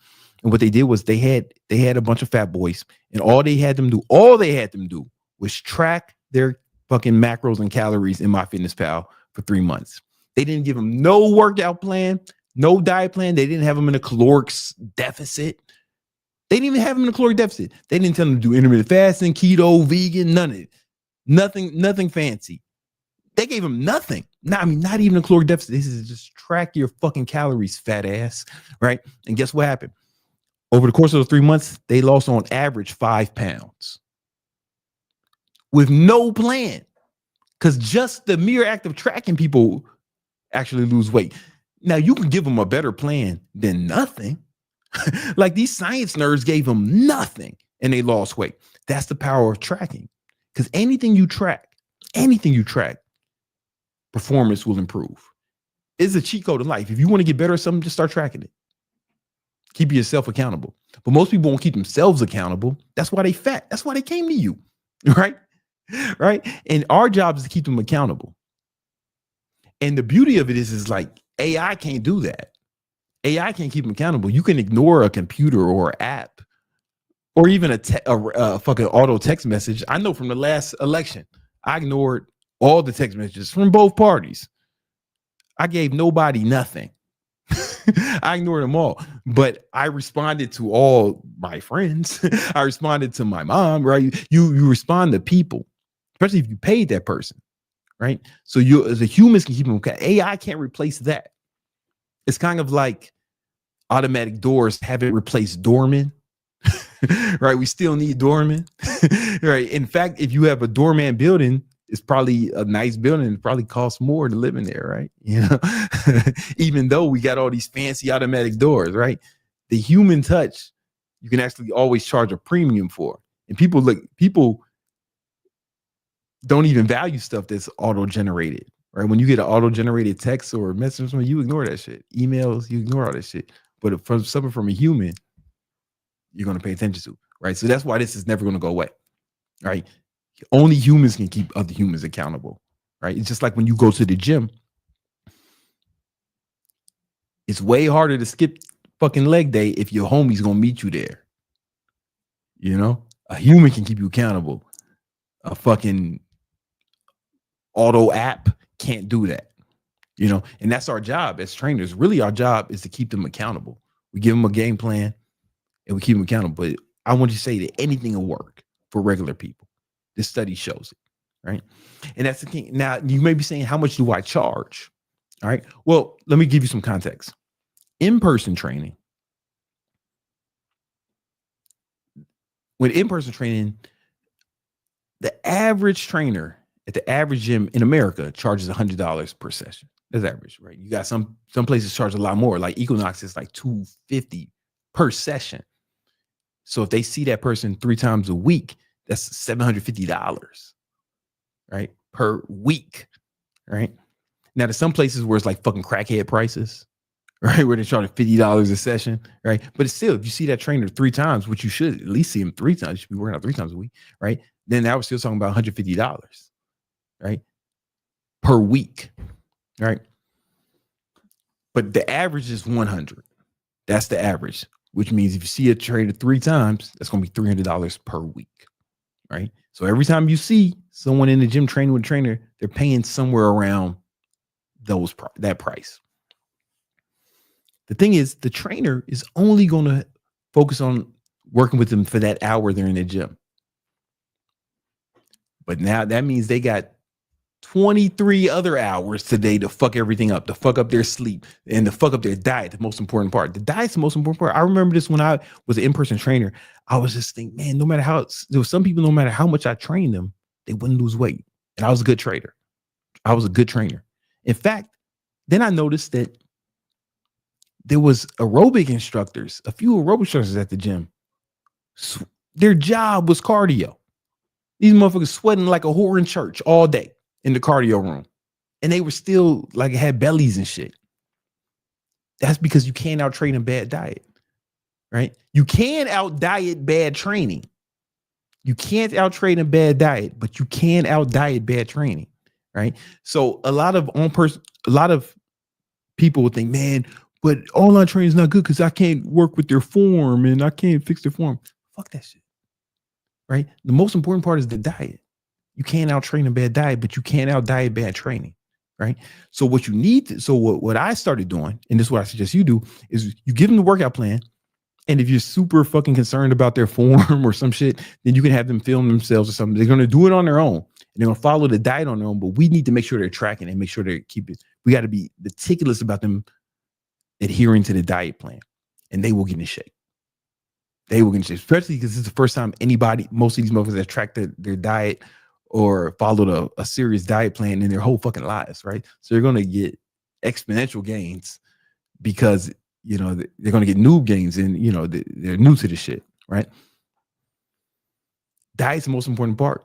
And what they did was they had a bunch of fat boys, and all they had them do was track their fucking macros and calories in MyFitnessPal for 3 months. They didn't give them no workout plan, no diet plan. They didn't have them in a caloric deficit. They didn't even have them in a caloric deficit. They didn't tell them to do intermittent fasting, keto, vegan, none of it. Nothing fancy. They gave them nothing. Not even a caloric deficit. This is just track your fucking calories, fat ass. Right. And guess what happened? Over the course of those 3 months, they lost on average 5 pounds with no plan. Because just the mere act of tracking people actually lose weight. Now, you can give them a better plan than nothing. Like these science nerds gave them nothing and they lost weight. That's the power of tracking. Because anything you track, performance will improve. It's a cheat code of life. If you want to get better at something, just start tracking it. Keep yourself accountable. But most people won't keep themselves accountable. That's why they fat. That's why they came to you. Right? Right? And our job is to keep them accountable. And the beauty of it is like AI can't do that. AI can't keep them accountable. You can ignore a computer or app or even a fucking auto text message. I know from the last election, I ignored all the text messages from both parties. I gave nobody nothing. I ignored them all, but I responded to all my friends. I responded to my mom, right? You respond to people, especially if you paid that person, right? So you, as a humans, can keep them. AI can't replace that. It's kind of like automatic doors haven't replaced doormen, right? We still need doormen, right? In fact, if you have a doorman building, it's probably a nice building. It probably costs more to live in there, right? You know, even though we got all these fancy automatic doors, right? The human touch, you can actually always charge a premium for. And people don't even value stuff that's auto-generated, right? When you get an auto-generated text or message from you, ignore that shit. Emails, you ignore all that shit. But from something from a human, you're going to pay attention to, right? So that's why this is never going to go away, right? Only humans can keep other humans accountable, right? It's just like when you go to the gym. It's way harder to skip fucking leg day if your homie's gonna meet you there. You know, a human can keep you accountable. A fucking auto app can't do that. You know, and that's our job as trainers. Really, our job is to keep them accountable. We give them a game plan and we keep them accountable. But I want you to say that anything will work for regular people. This study shows it, right? And that's the thing. Now, you may be saying, how much do I charge? All right. Well, let me give you some context. In-person training. With in-person training, the average trainer at the average gym in America charges $100 per session. That's average, right? You got some places charge a lot more. Like Equinox is like $250 per session. So if they see that person 3 times a week, that's $750, right? Per week, right? Now there's some places where it's like fucking crackhead prices, right? Where they're charging $50 a session, right? But it's still, if you see that trainer 3 times, which you should at least see him 3 times, you should be working out 3 times a week, right? Then now we're still talking about $150, right? Per week, right? But the average is 100. That's the average, which means if you see a trainer 3 times, that's going to be $300 per week, right? So every time you see someone in the gym training with a trainer, they're paying somewhere around that price. The thing is, the trainer is only going to focus on working with them for that hour they're in the gym. But now that means they got 23 other hours today to fuck everything up, to fuck up their sleep and to fuck up their diet, the most important part. The diet's the most important part. I remember this when I was an in-person trainer. I was just thinking, man, no matter how, there was some people, no matter how much I trained them, they wouldn't lose weight. And I was a good trader. I was a good trainer. In fact, then I noticed that there was aerobic instructors, a few aerobic instructors at the gym. Their job was cardio. These motherfuckers sweating like a whore in church all day in the cardio room. And they were still like had bellies and shit. That's because you can't out train a bad diet, right? You can out diet bad training. You can't out train a bad diet, but you can out diet bad training, right? So a lot of people would think, man, but online training is not good because I can't work with their form and I can't fix their form. Fuck that shit, right? The most important part is the diet. You can't out train a bad diet, but you can't out diet bad training, right? So what you need to, so what I started doing, and this is what I suggest you do, is you give them the workout plan. And if you're super fucking concerned about their form or some shit, then you can have them film themselves or something. They're going to do it on their own and they're going to follow the diet on their own, but we need to make sure they're tracking and make sure they keep it. We got to be meticulous about them adhering to the diet plan, and they will get in shape. They will get in shape, especially because it's the first time most of these motherfuckers have tracked their diet or followed a serious diet plan in their whole fucking lives, right? So they're going to get exponential gains because, you know, they're going to get noob gains and, you know, they're new to the shit, right? Diet's the most important part.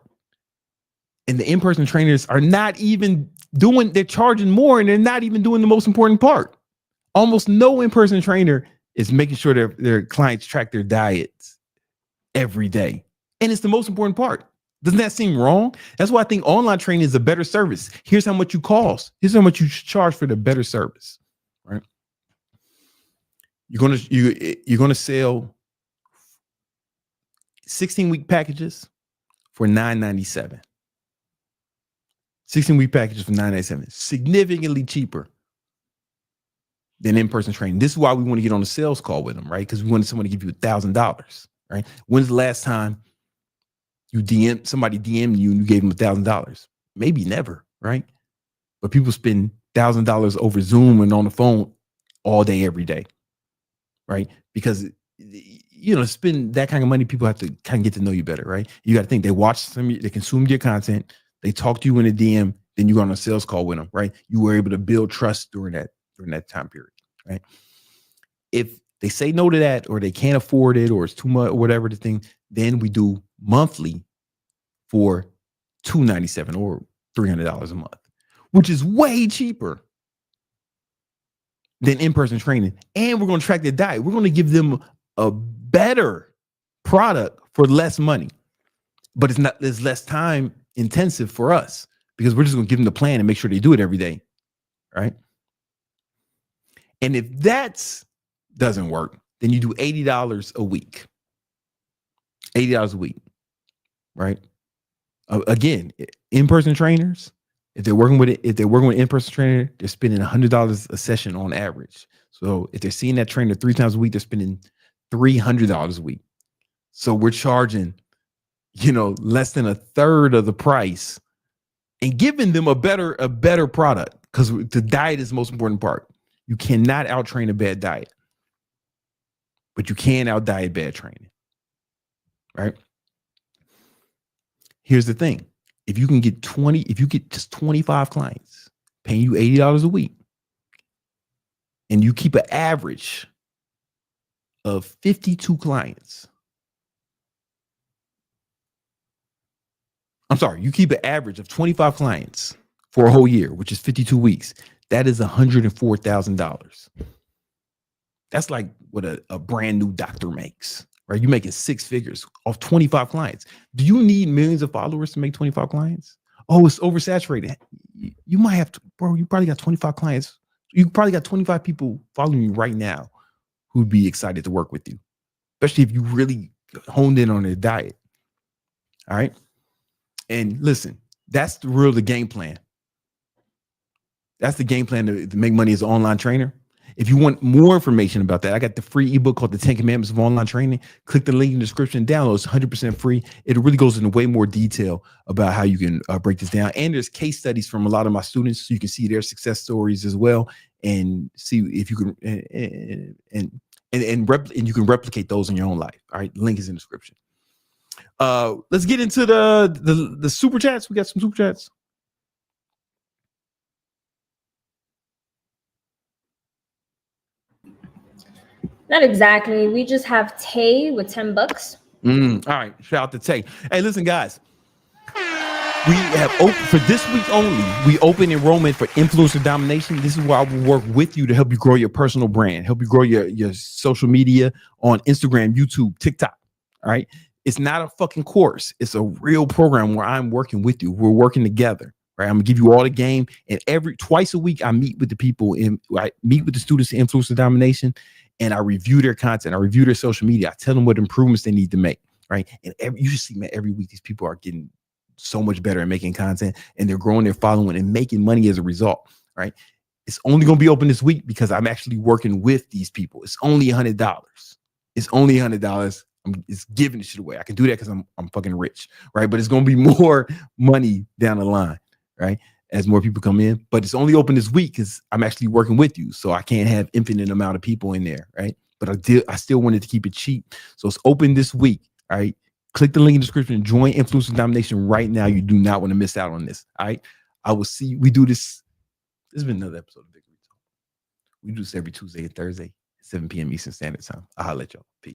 And the in-person trainers are not even they're charging more and they're not even doing the most important part. Almost no in-person trainer is making sure their clients track their diets every day. And it's the most important part. Doesn't that seem wrong? That's why I think online training is a better service. Here's how much you cost. Here's how much you charge for the better service, right? You're gonna sell 16-week packages for $997. 16-week packages for $997. Significantly cheaper than in-person training. This is why we want to get on a sales call with them, right? Because we wanted someone to give you $1,000, right? When's the last time somebody DM'd you and you gave them $1,000? Maybe never, right? But people spend $1,000 over Zoom and on the phone all day, every day, right? Because, you know, spend that kind of money, people have to kind of get to know you better, right? You got to think they consumed your content, they talk to you in a DM, then you go on a sales call with them, right? You were able to build trust during that time period, right? If they say no to that, or they can't afford it, or it's too much, or whatever the thing, then we do monthly for $297 or $300 a month, which is way cheaper than in-person training. And we're going to track their diet. We're going to give them a better product for less money. but it's less time intensive for us because we're just going to give them the plan and make sure they do it every day. Right. And if that doesn't work, then you do $80 a week. $80 a week. Right. Again, in-person trainers, if they're working with in-person trainer, they're spending $100 a session on average. So if they're seeing that trainer 3 times a week, they're spending $300 a week. So we're charging, less than a third of the price and giving them a better product, because the diet is the most important part. You cannot out-train a bad diet, but you can out-diet bad training, right? Here's the thing. If you get just 25 clients paying you $80 a week, and you keep an average of 52 clients, you keep an average of 25 clients for a whole year, which is 52 weeks. That is $104,000. That's like what a brand new doctor makes, right? You're making 6 figures off 25 clients. Do you need millions of followers to make 25 clients? Oh, it's oversaturated. You might have to, bro. You probably got 25 clients. You probably got 25 people following you right now who'd be excited to work with you, especially if you really honed in on their diet. All right. And listen, that's the game plan. That's the game plan to make money as an online trainer. If you want more information about that, I got the free ebook called The 10 Commandments of Online Training. Click the link in the description, download. It's 100% free. It really goes into way more detail about how you can break this down. And there's case studies from a lot of my students, so you can see their success stories as well, and see if you can and you can replicate those in your own life. All right, link is in the description. Let's get into the super chats. We got some super chats. Not exactly. We just have Tay with $10. All right. Shout out to Tay. Hey, listen, guys. We have opened for this week only. We open enrollment for Influencer Domination. This is where I will work with you to help you grow your personal brand, help you grow your social media on Instagram, YouTube, TikTok. All right. It's not a fucking course. It's a real program where I'm working with you. We're working together. Right. I'm gonna give you all the game. And twice a week, I meet with the people I meet with the students in Influencer Domination. And I review their content. I review their social media. I tell them what improvements they need to make, right? And you should see, man, every week these people are getting so much better at making content, and they're growing their following and making money as a result, right? It's only going to be open this week because I'm actually working with these people. It's only $100. It's only $100. It's giving this shit away. I can do that because I'm fucking rich, right? But it's going to be more money down the line, right? As more people come in, but it's only open this week because I'm actually working with you. So I can't have infinite amount of people in there, right? But I still wanted to keep it cheap. So it's open this week, all right? Click the link in the description, join Influencer Domination right now. You do not want to miss out on this, all right? I will see, we do this. This has been another episode of Victory Talk. We do this every Tuesday and Thursday, 7 p.m. Eastern Standard Time. I'll let y'all. Peace.